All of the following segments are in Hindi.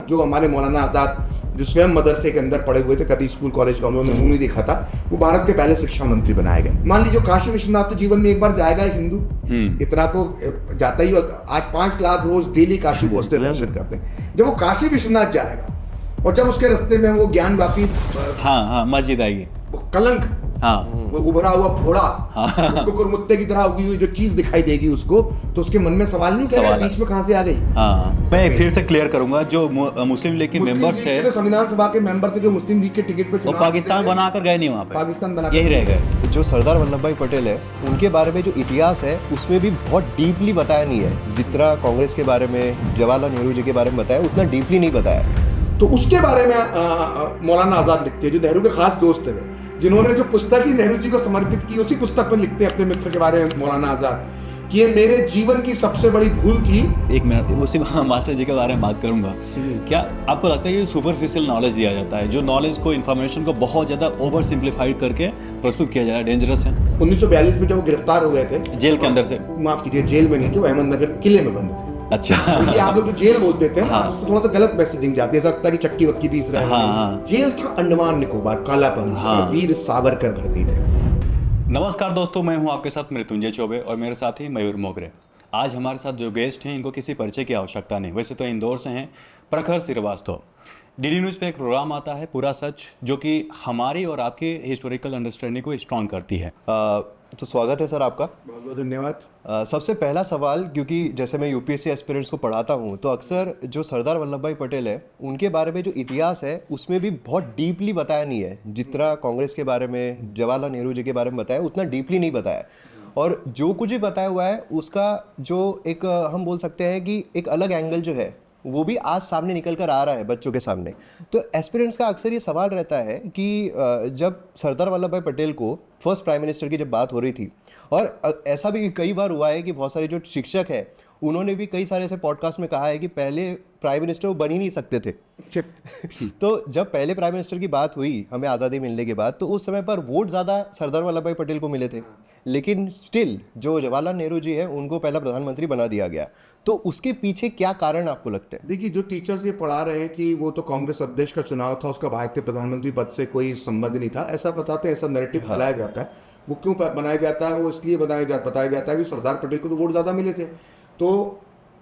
जो हमारे मौलाना आज़ाद जो स्वयं मदरसे के अंदर पढ़े हुए थे, कभी स्कूल कॉलेज का उन्होंने मुंह नहीं देखा था, वो भारत के पहले शिक्षा मंत्री बनाए गए। मान लीजिए काशी विश्वनाथ तो जीवन में एक बार जाएगा एक हिंदू, इतना तो जाता ही। आज 5 लाख रोज डेली काशी पहुंचते दर्शन करते हैं। जब वो काशी विश्वनाथ जाएगा और जब उसके रास्ते में वो ज्ञान वापी मस्जिद आएगी, कलंक, वो उभरा हुआ फोड़ा, उसको कुरमुत्ते की तरह उगी हुई जो चीज दिखाई देगी उसको, तो उसके मन में सवाल नहीं करेगा बीच में कहां से आ गई। मैं फिर से क्लियर करूंगा, जो मुस्लिम लीग के मेंबर्स थे, संविधान सभा के मेंबर थे, जो मुस्लिम लीग के टिकट पे वो पाकिस्तान बनाकर गए नहीं, वहाँ पे पाकिस्तान बना यही रह गए। जो सरदार वल्लभ भाई पटेल है उनके बारे में जो इतिहास है उसमें भी बहुत डीपली बताया नहीं है। जितना कांग्रेस के बारे में, जवाहरलाल नेहरू जी के बारे में बताया, उतना डीपली नहीं बताया। तो उसके बारे में मौलाना आज़ाद लिखते हैं, जो नेहरू के खास दोस्त थे, जिन्होंने जो पुस्तक ही नेहरू जी को समर्पित की, उसी पुस्तक में लिखते हैं अपने मित्र के बारे में मौलाना आज़ाद कि ये मेरे जीवन की सबसे बड़ी भूल थी। एक मिनट, उसी मास्टर जी के बारे में बात करूंगा। क्या आपको लगता है कि सुपरफिशियल नॉलेज दिया जाता है, जो नॉलेज को, इन्फॉर्मेशन को बहुत ज़्यादा ओवर सिंप्लीफाइड करके प्रस्तुत किया जा रहा है, डेंजरस है? 1942 में जब वो गिरफ्तार हो गए थे जेल के अंदर से, माफ कीजिए जेल में नहीं थे, वो अहमदनगर किले में बंद थे। अच्छा, तो ये आप लोग जो जेल बोल देते हैं तो थोड़ा सा गलत मैसेजिंग जाती है, ऐसा लगता है कि चक्की वक्की पीस रहे हैं। जेल था अंडमान निकोबार, कालापन, वीर सावरकर भर्ती थे। नमस्कार दोस्तों, मैं हूं आपके साथ मृत्युंजय चौबे और मेरे साथ ही मयूर मोगरे। आज हमारे साथ जो गेस्ट हैं, इनको किसी परिचय की आवश्यकता नहीं, वैसे तो इंदौर से हैं, प्रखर श्रीवास्तव। डीडी न्यूज़ पे एक प्रोग्राम आता है पूरा सच, जो कि हमारी और आपकी हिस्टोरिकल अंडरस्टैंडिंग को स्ट्रॉन्ग करती है। तो स्वागत है सर आपका। बहुत बहुत धन्यवाद। सबसे पहला सवाल, क्योंकि जैसे मैं यूपीएससी एस्पिरेंट्स को पढ़ाता हूँ, तो अक्सर जो सरदार वल्लभ भाई पटेल है उनके बारे में जो इतिहास है उसमें भी बहुत डीपली बताया नहीं है। जितना कांग्रेस के बारे में, जवाहरलाल नेहरू जी के बारे में बताया, उतना डीपली नहीं बताया। और जो कुछ भी बताया हुआ है उसका जो एक हम बोल सकते हैं कि एक अलग एंगल जो है वो भी आज सामने निकल कर आ रहा है बच्चों के सामने। तो एस्पिरेंट्स का अक्सर ये सवाल रहता है कि जब सरदार वल्लभ भाई पटेल को फर्स्ट प्राइम मिनिस्टर की जब बात हो रही थी, और ऐसा भी कई बार हुआ है कि बहुत सारे जो शिक्षक हैं उन्होंने भी कई सारे ऐसे पॉडकास्ट में कहा है कि पहले प्राइम मिनिस्टर वो बन ही नहीं सकते थे। तो जब पहले प्राइम मिनिस्टर की बात हुई हमें आज़ादी मिलने के बाद, तो उस समय पर वोट ज़्यादा सरदार वल्लभ भाई पटेल को मिले थे, लेकिन स्टिल जो जवाहरलाल नेहरू जी है उनको पहला प्रधानमंत्री बना दिया गया। तो उसके पीछे क्या कारण आपको लगता है? देखिए, जो टीचर्स ये पढ़ा रहे हैं कि वो तो कांग्रेस अध्यक्ष का चुनाव था, उसका भारत के प्रधानमंत्री पद से कोई संबंध नहीं था, ऐसा बताते हैं, ऐसा नैरेटिव फैलाया जाता है। वो क्यों बनाया जाता है? वो इसलिए बताया जाता है कि सरदार पटेल को तो वोट ज़्यादा मिले थे। तो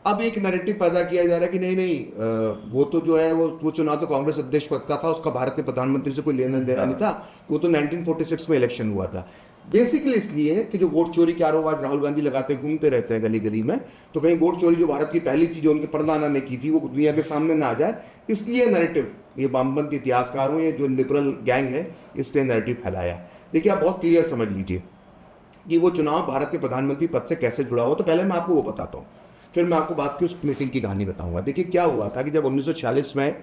अब एक नैरेटिव पैदा किया जा रहा है कि नहीं, वो तो जो है वो चुनाव तो कांग्रेस अध्यक्ष पद का था, उसका भारत के प्रधानमंत्री से कोई लेना देना नहीं था, वो तो 1946 में इलेक्शन हुआ था। बेसिकली इसलिए कि जो वोट चोरी के आरोप आज राहुल गांधी लगाते घूमते रहते हैं गली गली में, तो कहीं वोट चोरी जो भारत की पहली चीज जो उनके परदादा ने की थी वो दुनिया के सामने ना आ जाए, इसलिए नैरेटिव ये वामपंथी इतिहासकारों, ये जो लिबरल गैंग है, इसने नैरेटिव फैलाया। देखिए, आप बहुत क्लियर समझ लीजिए कि वो चुनाव भारत के प्रधानमंत्री पद से कैसे जुड़ा हुआ। तो पहले मैं आपको वो बताता हूँ, फिर मैं आपको बात की उस मीटिंग की कहानी बताऊंगा। देखिए, क्या हुआ था कि जब 1946 में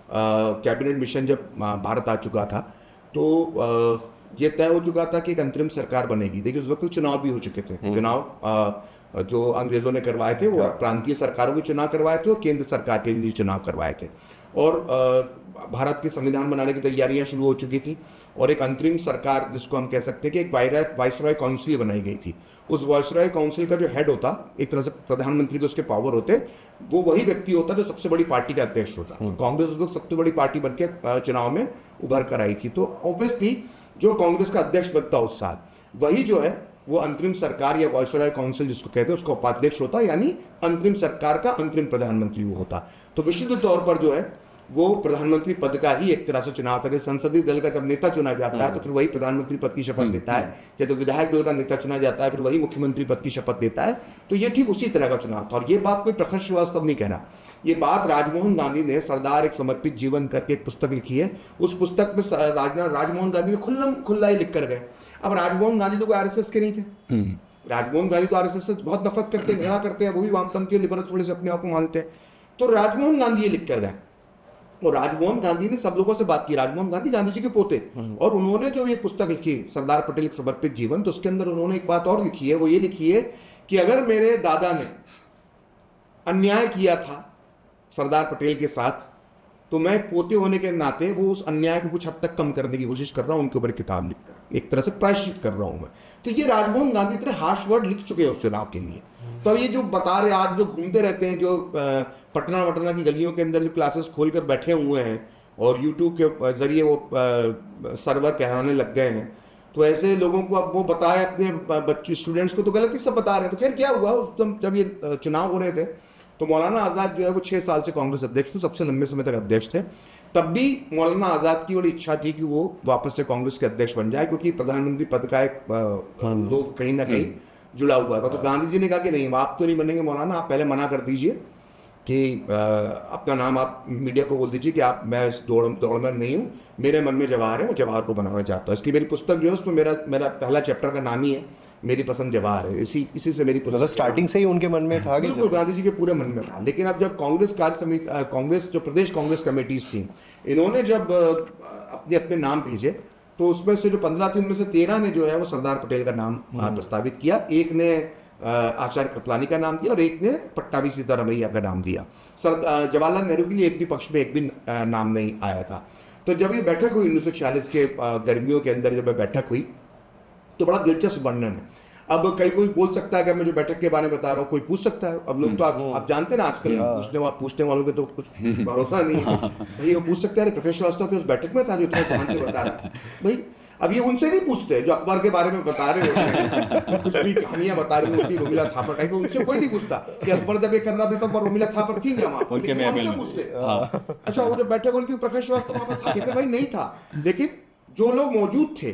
कैबिनेट मिशन जब भारत आ चुका था, तो ये तय हो चुका था कि एक अंतरिम सरकार बनेगी। देखिए, उस वक्त चुनाव भी हो चुके थे। चुनाव जो अंग्रेजों ने करवाए थे वो प्रांतीय सरकारों के चुनाव करवाए थे और केंद्र सरकार के लिए चुनाव करवाए थे, और भारत के संविधान बनाने की तैयारियां शुरू हो चुकी थी, और एक अंतरिम सरकार जिसको हम कह सकते हैं कि एक वाइसरॉय काउंसिल बनाई गई थी। उस वाइसरॉय काउंसिल का जो हेड होता, एक तरह से प्रधानमंत्री के उसके पावर होते, वो वही व्यक्ति होता जो सबसे बड़ी पार्टी का अध्यक्ष होता। कांग्रेस उस वक्त सबसे बड़ी पार्टी बनकर चुनाव में उभर कर आई थी, तो ऑब्वियसली जो कांग्रेस का अध्यक्ष बनता उस साल, वही जो है वो अंतरिम सरकार या वाइसरॉय काउंसिल जिसको कहते हैं उसका उपाध्यक्ष होता, यानी अंतरिम सरकार का अंतरिम प्रधानमंत्री वो होता। तो विशुद्ध तौर पर जो है वो प्रधानमंत्री पद का ही एक तरह से चुनाव था। संसदीय दल का जब नेता चुना जाता है तो फिर वही प्रधानमंत्री पद की शपथ लेता है, चाहे तो विधायक दल का नेता चुना जाता है फिर वही मुख्यमंत्री पद की शपथ लेता है। तो ये ठीक उसी तरह का चुनाव था, और ये बात कोई प्रखर श्रीवास्तव नहीं कह रहा, ये बात राजमोहन गांधी ने सरदार एक समर्पित जीवन करके एक पुस्तक लिखी है। उस पुस्तक में राजमोहन गांधी ने खुल्ला ही लिख कर गए। अब राजमोहन गांधी तो कोई आरएसएस के नहीं थे, राजमोहन गांधी तो आरएसएस से बहुत नफरत करते हैं, घृणा करते हैं, वो भी वामपंथी लिबरल थोड़े से अपने आप को मानते हैं। तो राजमोहन गांधी ये लिख कर गए, और राजमोहन गांधी ने सब लोगों से बात की। राजमोहन गांधी गांधी जी के पोते, और उन्होंने जो ये पुस्तक लिखी सरदार पटेल एक समर्पित जीवन, तो उसके अंदर उन्होंने एक बात और लिखी है, वो ये लिखी है कि अगर मेरे दादा ने अन्याय किया था सरदार पटेल के साथ, तो मैं पोते होने के नाते वो उस अन्याय को कुछ हद तक कम करने की कोशिश कर रहा हूं, उनके ऊपर किताब लिखकर एक तरह से प्रायश्चित कर रहा हूं मैं। तो ये राजमोहन गांधी इतने हार्श वर्ड लिख चुके हैं उस चुनाव के लिए। तो ये जो बता रहे आज जो घूमते रहते हैं, जो पटना वटना की गलियों के अंदर जो क्लासेस खोल कर बैठे हुए हैं और यूट्यूब के जरिए वो सर्वर कहलाने लग गए हैं, तो ऐसे लोगों को अब वो बताए अपने बच्चे स्टूडेंट्स को तो गलत ही सब बता रहे हैं। तो खैर क्या हुआ उस टाइम जब ये चुनाव हो रहे थे तो मौलाना आज़ाद जो है वो 6 साल से कांग्रेस अध्यक्ष थे, सबसे लंबे समय तक अध्यक्ष थे। तब भी मौलाना आज़ाद की बड़ी इच्छा थी कि वो वापस से कांग्रेस के अध्यक्ष बन जाए, क्योंकि प्रधानमंत्री पद का एक लोग कहीं ना कहीं जुड़ा हुआ था। तो गांधी जी ने कहा कि नहीं, आप तो नहीं बनेंगे मौलाना, आप पहले मना कर दीजिए कि अपना नाम आप मीडिया को बोल दीजिए कि आप मैं इस दौड़ में नहीं हूँ, मेरे मन में जवाहर है, मैं जवाहर को बनाना चाहता हूँ। इसकी मेरी पुस्तक जो है उसमें मेरा पहला चैप्टर का नाम ही है मेरी पसंद जवाहर है। इसी से मेरी पुस्तक मतलब स्टार्टिंग से ही उनके मन में था कि बिल्कुल गांधी जी के पूरे मन में था। लेकिन अब जब कांग्रेस जो प्रदेश कांग्रेस कमेटीज थी, इन्होंने जब अपने अपने नाम भेजे तो उसमें से जो 15 थी उनमें से 13 ने जो है वो सरदार पटेल का नाम प्रस्तावित किया, एक ने आचार्य कृपलानी का नाम दिया और एक ने पट्टाभी सीतारमैया का नाम दिया। जवाहरलाल नेहरू के लिए एक भी पक्ष में एक भी नाम नहीं आया था। तो जब ये बैठक हुई 1946 के गर्मियों के अंदर, जब ये बैठक हुई तो बड़ा दिलचस्प वर्णन है। अब कई कोई बोल सकता है कि मैं जो बैठक के बारे में बता रहा हूँ, कोई पूछ सकता है। अब लोग तो आप जानते हैं ना आजकल पूछने वालों के तो कुछ भरोसा नहीं है। भाई वो पूछ सकते हैं प्रोफेसर श्रीवास्तव के उस बैठक में था जो इतना ध्यान से बता रहा है। भाई अब ये उनसे नहीं पूछते जो अकबर के बारे में बता रहे होते हैं, कुछ भी कहानियां बता रहे होती रोमिला थापर टाइप, उनसे कोई नहीं पूछता कि अकबर जब ये कर रहा था तो रोमिला थापर थी क्या वहाँ, पूछते। अच्छा वो जब बैठक उनकी प्रोफेसर श्रीवास्तव वहाँ पर था? भाई नहीं था। लेकिन जो लोग मौजूद थे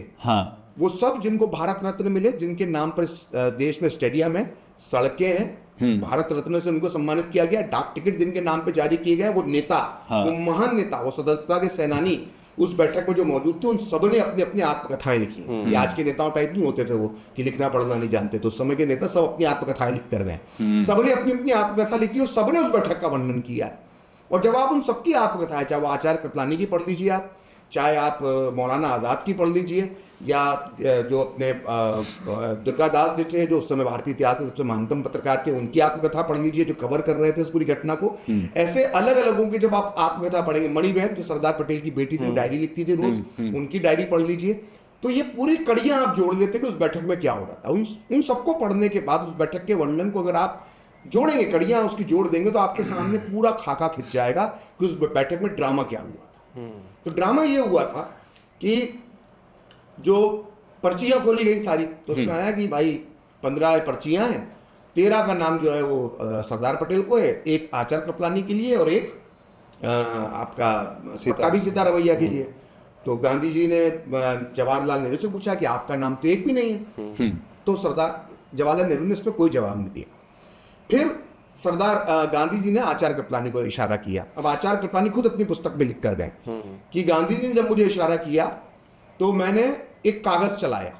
वो सब जिनको भारत रत्न मिले, जिनके नाम पर देश में स्टेडियम है, सड़कें हैं, भारत रत्न से उनको सम्मानित किया गया, डाक टिकट जिनके नाम पे जारी किए गए, वो नेता, वो महान नेता, वो स्वतंत्रता के सेनानी उस बैठक में जो मौजूद थे, उन सबने अपनी अपनी आत्मकथाएं लिखी। ये आज के नेताओं टाइप नहीं होते थे वो कि लिखना पढ़ना नहीं जानते, तो उस समय के नेता सब अपनी आत्मकथाएं लिख कर गए। सबने अपनी अपनी आत्मकथा लिखी और सबने उस बैठक का वर्णन किया। और जब आप उन सबकी आत्मकथाएं, चाहे वो आचार्य कृपलानी की पढ़ लीजिए आप, चाहे आप मौलाना आज़ाद की पढ़ लीजिए, या जो अपने दुर्गादास लिखे हैं जो उस समय भारतीय इतिहास के सबसे महानतम पत्रकार थे, उनकी आत्मकथा पढ़ लीजिए जो कवर कर रहे थे इस पूरी घटना को। ऐसे अलग अलगों की जब आप आत्मकथा पढ़ेंगे, मणिबहन जो सरदार पटेल की बेटी थी, डायरी लिखती थी रोज, उनकी डायरी पढ़ लीजिए, तो ये पूरी कड़ियां आप जोड़ लेते कि उस बैठक में क्या हो रहा था। उन सबको पढ़ने के बाद उस बैठक के वर्णन को अगर आप जोड़ेंगे, कड़ियां उसकी जोड़ देंगे, तो आपके सामने पूरा खाका खिंच जाएगा कि उस बैठक में ड्रामा क्या हुआ था। तो ड्रामा ये हुआ था कि जो पर्चियां खोली गई सारी, तो उसमें आया कि भाई 15 पर्चियां हैं, 13 का नाम जो है वो सरदार पटेल को है, एक आचार्य कृपलानी के लिए और एक आपका पट्टाभी सीतारमैया के लिए। तो गांधी जी ने जवाहरलाल नेहरू से पूछा कि आपका नाम तो एक भी नहीं है। तो जवाहरलाल नेहरू ने इस पर कोई जवाब नहीं दिया। फिर सरदार गांधी जी ने आचार्य कृपलानी को इशारा किया। अब आचार्य कृपलानी खुद अपनी पुस्तक में लिख कर गए कि गांधी जी ने जब मुझे इशारा किया तो मैंने एक कागज चलाया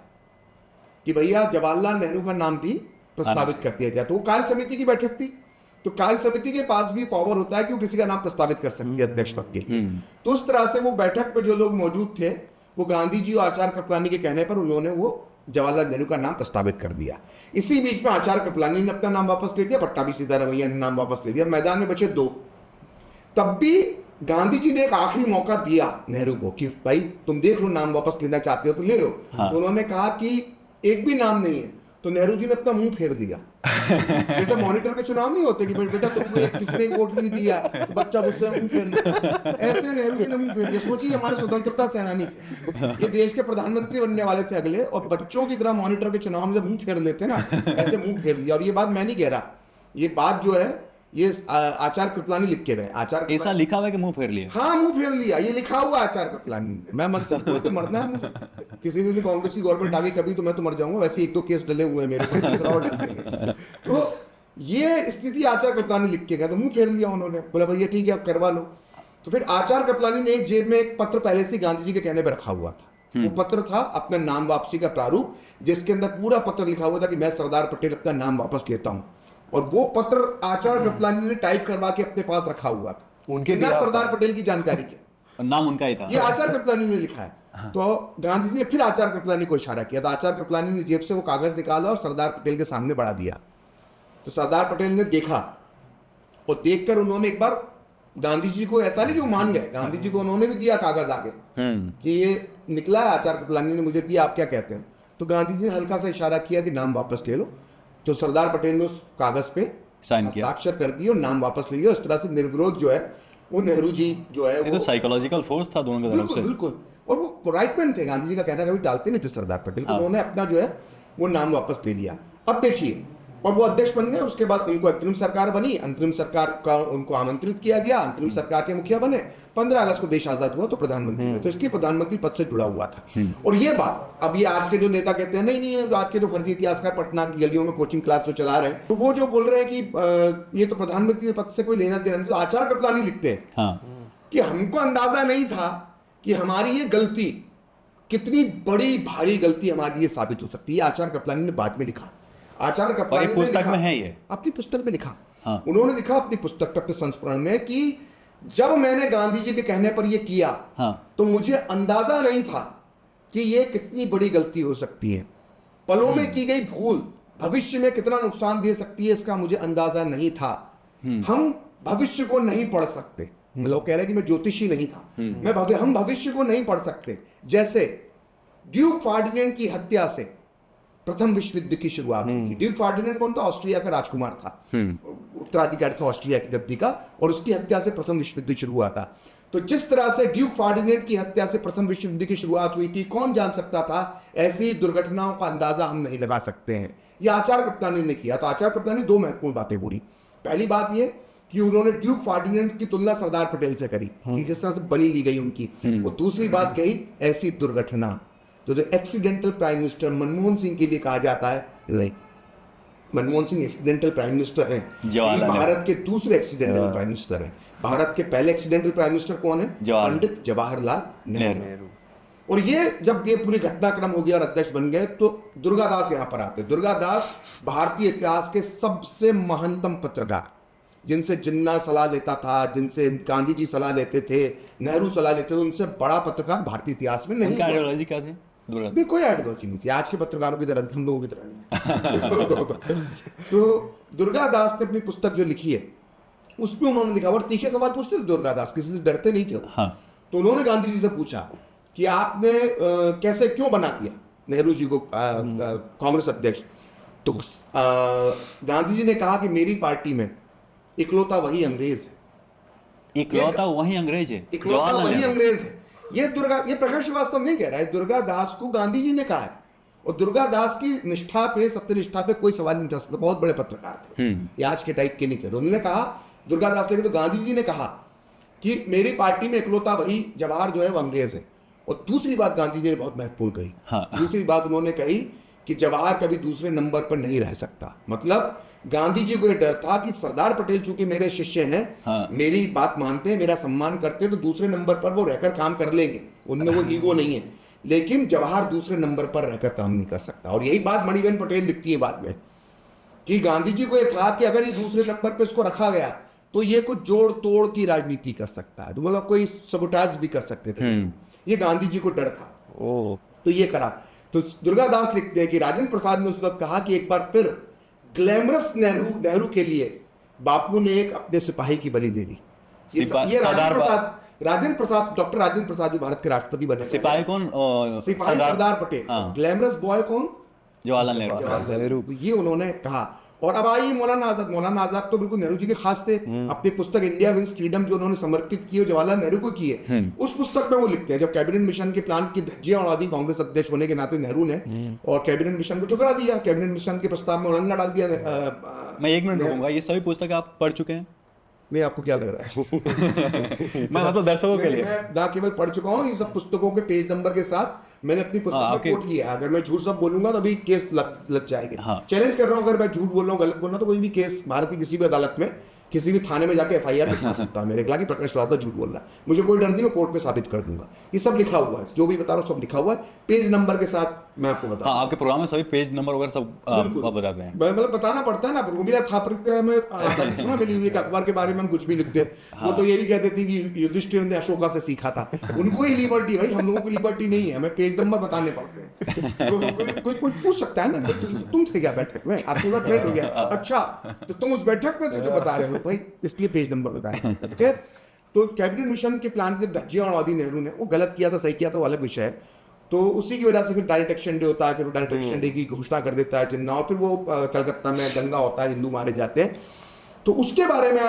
कि भैया जवाहरलाल नेहरू का नाम भी प्रस्तावित कर दिया जाए। तो वो कार्य समिति की बैठक थी, तो कार्य समिति के पास भी पावर होता है कि वो किसी का नाम प्रस्तावित कर सकती है अध्यक्ष पद के लिए। तो उस तरह से वो बैठक पे जो लोग मौजूद थे, वो गांधी जी और आचार्य कृपलानी के कहने पर उन्होंने वो जवाहरलाल नेहरू का नाम प्रस्तावित कर दिया। इसी बीच में आचार्य कृपलानी ने अपना नाम वापस ले लिया, पट्टाभी सीतारमैया ने नाम वापस ले लिया, मैदान में बचे 2। तब भी गांधी जी ने एक आखिरी मौका दिया नेहरू को कि भाई तुम देख लो, नाम वापस लेना चाहते हो तो ले लो। तो उन्होंने कहा कि एक भी नाम नहीं है। तो नेहरू जी ने अपना मुंह फेर दिया। जैसे मॉनिटर के चुनाव नहीं होते कि बेटा तुमको किसने वोट नहीं दिया, तो बच्चा गुस्से में मुंह फेर दिया, ऐसे नेहरू जी ने मुंह फेर दिया। सोचिए हमारे स्वतंत्रता सेनानी थे, ये देश के प्रधानमंत्री बनने वाले थे अगले, और बच्चों की तरह मॉनिटर के चुनाव में मुंह फेर लेते ना, ऐसे मुंह फेर दिया। और ये बात मैं नहीं कह रहा, ये बात जो है ये आचार्य कृपलानी लिख के गए। आचार्य ऐसा लिखा हुआ है कि मुंह फेर लिया? हाँ, मुंह फेर लिया, ये लिखा हुआ आचार्य कृपलानी ने। मैं मत तो मरना है मुझे, किसी ने भी कांग्रेस की गवर्नमेंट आ गई कभी तो मैं तो मर जाऊंगा, वैसे 1-2 केस डले हुए हैं मेरे पे, तीसरा और डल देंगे। तो ये स्थिति आचार्य कृपलानी लिख के गए, तो मुंह फेर लिया उन्होंने, बोला भैया ठीक है आप करवा लो। तो फिर आचार्य कृपलानी ने एक जेब में एक पत्र पहले से गांधी जी के कहने पर रखा हुआ था। वो पत्र था अपने नाम वापसी का प्रारूप, जिसके अंदर पूरा पत्र लिखा हुआ था कि मैं सरदार पटेल अपना नाम वापस लेता हूँ। और वो पत्र आचार्य कृपलानी ने टाइप करवा के अपने पास रखा हुआ था, उनके बिना सरदार पटेल की जानकारी के, नाम उनका ही था, ये आचार्य कृपलानी ने लिखा है। तो गांधी जी ने फिर आचार्य कृपलानी को इशारा किया, तो आचार्य कृपलानी ने जेब से वो कागज निकाला और सरदार पटेल के सामने बढ़ा दिया। तो सरदार पटेल ने देखा, और देखकर उन्होंने एक बार गांधी जी को, ऐसा नहीं जो मान गए, गांधी जी को उन्होंने भी दिया कागज आगे कि ये निकला है आचार्य कृपलानी ने मुझे दिया, आप क्या कहते हैं। तो गांधी जी ने हल्का सा इशारा किया कि नाम वापस ले लो। तो सरदार पटेल ने उस कागज पे साइन किया। हस्ताक्षर कर दिए और नाम वापस ले लिया। इस तरह से निर्विरोध जो है वो नेहरू जी जो है ये तो साइकोलॉजिकल फोर्स था दोनों की तरफ बिल्कुल से। बिल्कुल, और वो राइट मैन थे। गांधी जी का कहना कभी टालते नहीं थे सरदार पटेल। उन्होंने अपना जो है वो नाम वापस ले लिया। अब देखिए, और वो अध्यक्ष बन गए। उसके बाद उनको अंतरिम सरकार बनी, अंतरिम सरकार का उनको आमंत्रित किया गया, अंतरिम सरकार के मुखिया बने। 15 अगस्त को देश आजाद हुआ तो प्रधानमंत्री हुए। तो इसके प्रधानमंत्री पद से जुड़ा हुआ था। और ये बात अब ये आज के जो नेता कहते हैं नहीं नहीं, आज के जो फर्जी इतिहासकार पटना की गलियों में कोचिंग क्लास जो चला रहे हैं, तो वो जो बोल रहे हैं कि ये तो प्रधानमंत्री पद से कोई लेना देना नहीं। तो आचार कृपलानी लिखते हैं हाँ, कि हमको अंदाजा नहीं था कि हमारी ये गलती कितनी बड़ी भारी गलती हमारी ये साबित हो सकती है। आचार्य कृपलानी ने बाद में लिखा। आचार्य और कृपलानी ये ने पुस्तक लिखा, में है ये। अपनी पुस्तक में लिखा। हाँ। उन्होंने लिखा अपनी पुस्तक अपने संस्मरण में कि जब मैंने गांधी जी के कहने पर ये किया हाँ, तो मुझे अंदाजा नहीं था कि ये कितनी बड़ी गलती हो सकती है। पलों में की गई भूल भविष्य में कितना नुकसान दे सकती है, इसका मुझे अंदाजा नहीं था। हम भविष्य को नहीं पढ़ सकते। लोग कह रहे हैं कि मैं ज्योतिषी नहीं था। हम भविष्य को नहीं पढ़ सकते। जैसे ड्यूक फार्डिनेंड की हत्या से प्रथम विश्व युद्ध की शुरुआत हुई थी। ड्यूक फार्डिनेंड कौन था? ऑस्ट्रिया का राजकुमार था, उत्तराधिकारी था ऑस्ट्रिया की गद्दी का, और उसकी हत्या से प्रथम विश्व युद्ध शुरू हुआ था। तो जिस तरह से ड्यूक फार्डिनेंड की हत्या से प्रथम विश्व युद्ध की शुरुआत हुई थी, कौन जान सकता था? ऐसी दुर्घटनाओं का अंदाजा हम नहीं लगा सकते हैं। यह आचार्य कृपलानी ने किया। तो आचार्य कृपलानी दो महत्वपूर्ण बातें बोली। पहली बात यह कि उन्होंने ड्यूक फार्डिनेंड की तुलना सरदार पटेल से करी कि जिस तरह से बलि ली गई उनकी। और दूसरी बात कही, ऐसी दुर्घटना तो जो accidental prime minister Manmohan Singh के लिए कहा जाता है, like Manmohan Singh accidental prime minister हैं, जवाहरलाल भारत के दूसरे एक्सीडेंटल प्राइम मिनिस्टर हैं। भारत के पहले एक्सीडेंटल प्राइम मिनिस्टर कौन है? पंडित जवाहरलाल नेहरू। और ये जब ये पूरी घटनाक्रम हो गया और अध्यक्ष बन गए तो दुर्गादास यहाँ पर आते। दुर्गादास भारतीय इतिहास के सबसे महानतम पत्रकार, जिनसे जिन्ना सलाह लेता था, जिनसे गांधी जी सलाह लेते थे, नेहरू सलाह लेते थे, उनसे बड़ा पत्रकार भारतीय इतिहास में नहीं उनका हुआ। आइडियोलॉजी क्या थी? भी कोई आइडियोलॉजी नहीं थी। आज के पत्रकारों की तरह, हम लोगों की तरह नहीं। तो दुर्गादास ने अपनी पुस्तक जो लिखी है उसमें उन्होंने लिखा, और तीखे सवाल पूछते थे दुर्गादास, किसी से डरते नहीं थे। हाँ, तो उन्होंने गांधी जी से पूछा कि आपने कैसे क्यों बना दिया नेहरू जी को कांग्रेस अध्यक्ष? तो गांधी जी ने कहा कि मेरी पार्टी में इकलौता वही अंग्रेज है। इकलौता वही अंग्रेज है, इकलौता जवाहरलाल वही नेहरू। अंग्रेज है। ये प्रकाश श्रीवास्तव नहीं कह रहा है, दुर्गादास को गांधी जी ने कहा है। और दुर्गादास की निष्ठा पे, सत्यनिष्ठा पे कोई सवाल नहीं उठा सकता। बहुत बड़े पत्रकार थे, ये आज के टाइप के नहीं थे। उन्होंने कहा, दुर्गादास लेके तो गांधी जी ने कहा कि मेरी पार्टी में इकलौता वही जवाहर जो है वो अंग्रेज है। और दूसरी बात गांधी जी ने बहुत महत्वपूर्ण कही। हाँ। दूसरी बात उन्होंने कही कि जवाहर कभी दूसरे नंबर पर नहीं रह सकता। मतलब गांधी जी को यह डर था कि सरदार पटेल चूंकि मेरे शिष्य हैं, हाँ। मेरी बात मानते हैं, मेरा सम्मान करते हैं, तो दूसरे नंबर पर वो रहकर काम कर लेंगे, उनमें वो ईगो नहीं है। लेकिन जवाहर दूसरे नंबर पर रहकर काम नहीं कर सकता। और यही बात मणिबेन पटेल लिखती है बाद में कि गांधी जी को यह था कि अगर ये दूसरे नंबर पर इसको रखा गया तो ये कुछ जोड़ तोड़ की राजनीति कर सकता है, तो मतलब कोई सबोटाज भी कर सकते थे। ये गांधी जी को डर था। तो ये करा। तो दुर्गादास लिखते हैं कि राजेंद्र प्रसाद ने उस वक्त कहा कि एक बार फिर ग्लैमरस नेहरू के लिए बापू ने एक अपने सिपाही की बलि दे दी। ये राजेंद्र प्रसाद, डॉक्टर राजेंद्र प्रसाद जो भारत के राष्ट्रपति बने। सिपाही कौन? सिपाही सरदार पटेल। हाँ। ग्लैमरस बॉय कौन? जवाहरलाल नेहरू। जवाहरलाल नेहरू। ये उन्होंने कहा। और अब आइए मौलाना आजाद। मौलाना आजाद तो बिल्कुल नेहरू जी के खास थे। अपनी पुस्तक इंडिया विंस फ्रीडम जो उन्होंने समर्पित की है जवाहरलाल नेहरू को की है, उस पुस्तक में वो लिखते हैं जब कैबिनेट मिशन के प्लान की धज्जियां उड़ा दी कांग्रेस अध्यक्ष होने के नाते नेहरू ने, और कैबिनेट मिशन को ठुकरा दिया, कैबिनेट मिशन के प्रस्ताव में उल्लंघन डाल दिया। मैं 1 मिनट रुकूंगा, ये सभी पुस्तक आप पढ़ चुके हैं? नहीं, आपको क्या लग रहा है? मैं मतलब दर्शकों के लिए मैं ना केवल पढ़ चुका हूँ, इन सब पुस्तकों के पेज नंबर के साथ मैंने अपनी पुस्तक में कोट किया है। अगर मैं झूठ सब बोलूंगा तो अभी केस लग जाएगी। हाँ। चैलेंज कर रहा हूँ, अगर मैं झूठ बोल रहा हूँ, गलत बोल रहा हूँ, तो कोई भी केस भारत की किसी भी अदालत में, किसी भी थाने में जाके FIR लिखा सकता है मेरे खिलाफ कि प्रकाश श्रीवास्तव झूठ बोल रहा है। मुझे कोई डर नहीं, मैं कोर्ट में साबित कर दूंगा। ये सब लिखा हुआ है, जो भी बता रहा हूँ सब लिखा हुआ है, पेज नंबर के साथ मैं आपको बता। हाँ, आपके प्रोग्राम में सभी पेज नंबर वगैरह सब आप बताते हैं। मतलब बताना पड़ता है ना। रोमिला थापरकर में सुना मिली हुई अखबार के बारे में हम कुछ भी लिखते हैं। वो तो ये भी कहते थे कि युधिष्ठिर ने अशोका से सीखा था। उनको ही लिबर्टी, भाई हम लोगों को लिबर्टी नहीं है, हमें पेज नंबर बताने पड़ते हैं। कोई पूछ सकता है ना, तुम थे क्या बैठक में? आपके साथ ट्रेंड हो गया, अच्छा तो तुम उस बैठक में थे जो बता रहे हो भाई, इसलिए पेज नंबर बताएं। तो कैबिनेट मिशन के प्लान के धज्जियां उड़ा दी नेहरू ने। वो गलत किया था, सही किया था, वो अलग विषय है। तो उसी की वजह से फिर डायरेक्ट एक्शन डे होता है, फिर डायरेक्ट एक्शन डे की घोषणा कर देता है जिन्ना, और फिर वो कलकत्ता में दंगा होता है, हिंदू मारे जाते हैं। तो उसके बारे में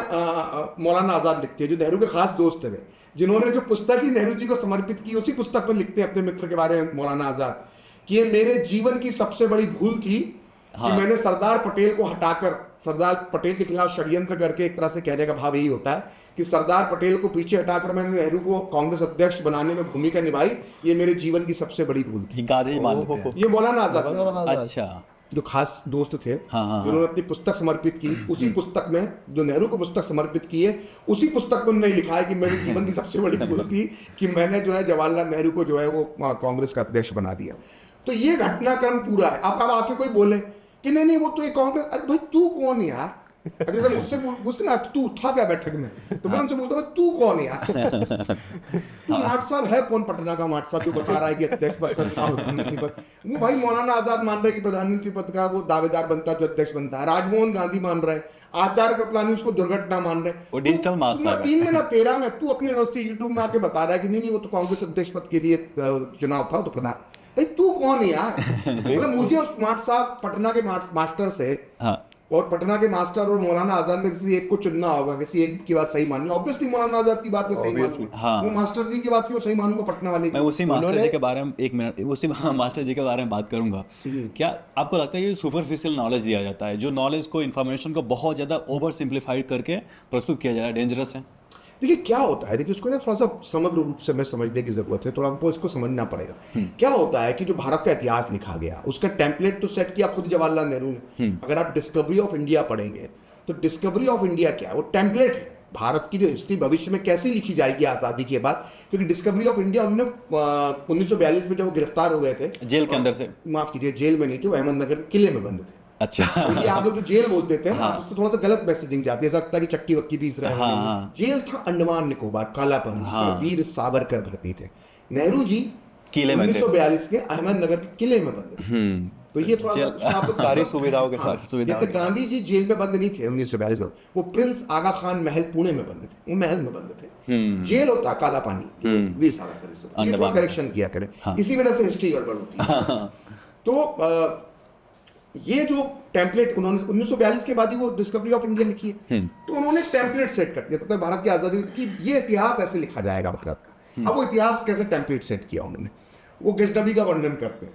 मौलाना आज़ाद लिखते हैं, जो नेहरू के खास दोस्त थे, जिन्होंने जो पुस्तक ही नेहरू जी को समर्पित की, उसी पुस्तक में लिखते हैं अपने मित्र के बारे में मौलाना आज़ाद कि ये मेरे जीवन की सबसे बड़ी भूल थी कि मैंने सरदार पटेल को हटाकर, सरदार पटेल के खिलाफ षड्यंत्र करके, एक तरह से कहने का भाव यही होता है कि सरदार पटेल को पीछे हटाकर मैंने नेहरू को कांग्रेस अध्यक्ष बनाने में भूमिका निभाई, ये मेरे जीवन की सबसे बड़ी भूल थी। गांधी जी मान लेते हैं। ये मौलाना आज़ाद अच्छा, जो खास दोस्त थे, हाँ। जिन्होंने अपनी पुस्तक समर्पित की, उसी पुस्तक में जो नेहरू को पुस्तक समर्पित की है, उसी पुस्तक में उन्होंने लिखा है कि मेरे जीवन की सबसे बड़ी भूल थी कि मैंने जो है जवाहरलाल नेहरू को जो है वो कांग्रेस का अध्यक्ष बना दिया। तो ये घटनाक्रम पूरा है। अब आके कोई बोले कि नहीं वो तो एक कांग्रेस, अरे भाई तू कौन है यार? अगर जब मुझसे पूछते ना तू था क्या बैठक में, तो मैं उनसे पूछता तू कौन है यार? तू माट साहब है कौन? पटना का माट साहब जो बता रहा है कि अध्यक्ष पद का प्रधानमंत्री पद, वो भाई मौलाना आजाद मान रहे कि प्रधानमंत्री पद का वो दावेदार बनता है जो अध्यक्ष बनता है, राजमोहन गांधी मान रहे, आचार्य कृपलानी उसको दुर्घटना मान रहे, वो डिजिटल मास ना 3 में ना 13 में तू अपनी यूनिवर्सिटी यूट्यूब में आके बता रहा है कि नहीं वो तो कांग्रेस अध्यक्ष पद के लिए चुनाव था, तो प्रधान भाई तू कौन है यार? मतलब मुझे उस माट साहब पटना के मास्टर से, हाँ, और पटना के मास्टर और मौलाना आजाद में किसी एक को चुनना होगा, किसी एक की बात सही माननी, ऑब्वियसली मौलाना आजाद की बात में सही मानूंगा, हाँ। वो मास्टर जी की बात क्यों सही मानूंगा पटना वाले मैं की? उसी मास्टर जी के बारे में एक मिनट, उसी मास्टर जी के बारे में बात करूंगा। क्या आपको लगता है ये सुपरफिशियल नॉलेज दिया जाता है, जो नॉलेज को, इन्फॉर्मेशन को बहुत ज़्यादा ओवर सिंप्लीफाइड करके प्रस्तुत किया जा रहा है, डेंजरस है? देखिए क्या होता है, देखिए उसको ना थोड़ा सा समग्र रूप से मैं समझने की जरूरत है, थोड़ा हमको इसको समझना पड़ेगा। क्या होता है कि जो भारत का इतिहास लिखा गया उसका टेम्पलेट तो सेट किया खुद जवाहरलाल नेहरू ने। अगर आप डिस्कवरी ऑफ इंडिया पढ़ेंगे तो डिस्कवरी ऑफ इंडिया क्या है, वो टेम्पलेट है भारत की जो हिस्ट्री भविष्य में कैसी लिखी जाएगी आज़ादी के बाद। क्योंकि डिस्कवरी ऑफ इंडिया उन्होंने 1942 में जब वो गिरफ्तार हो गए थे जेल के अंदर से, माफ कीजिए जेल में नहीं थे, वो अहमदनगर के किले में बंद थे। अच्छा, तो ये आप लोग जो जेल बोल देते हैं उससे थोड़ा सा गलत मैसेजिंग जाती है, ऐसा लगता है कि चक्की वक्की पीस रहे हैं। जेल था अंडमान निकोबार, कालापन, जिसमें वीर सावरकर भर्ती थे। नेहरू जी किले में थे, 1942 के अहमदनगर के किले में बंद थे। तो ये थोड़ा आप लोग सारी सुविधाओं के साथ, जैसे गांधी जी जेल में बंद नहीं थे 1942 में, वो प्रिंस आगा खान महल पुणे में बंद थे, वो महल में बंद थे। जेल होता काला पानी, वीर सावरकर, करेक्शन किया करें, इसी वजह से हिस्ट्री गड़बड़ होती है। तो ये जो टेम्पलेट उन्होंने 1942 के बाद ही वो डिस्कवरी ऑफ इंडिया लिखी है, तो उन्होंने टेम्पलेट सेट कर दिया तब भारत की आजादी की, ये इतिहास ऐसे लिखा जाएगा भारत का। अब वो इतिहास कैसे टेम्पलेट सेट किया उन्होंने, वो गजनबी का वर्णन करते हैं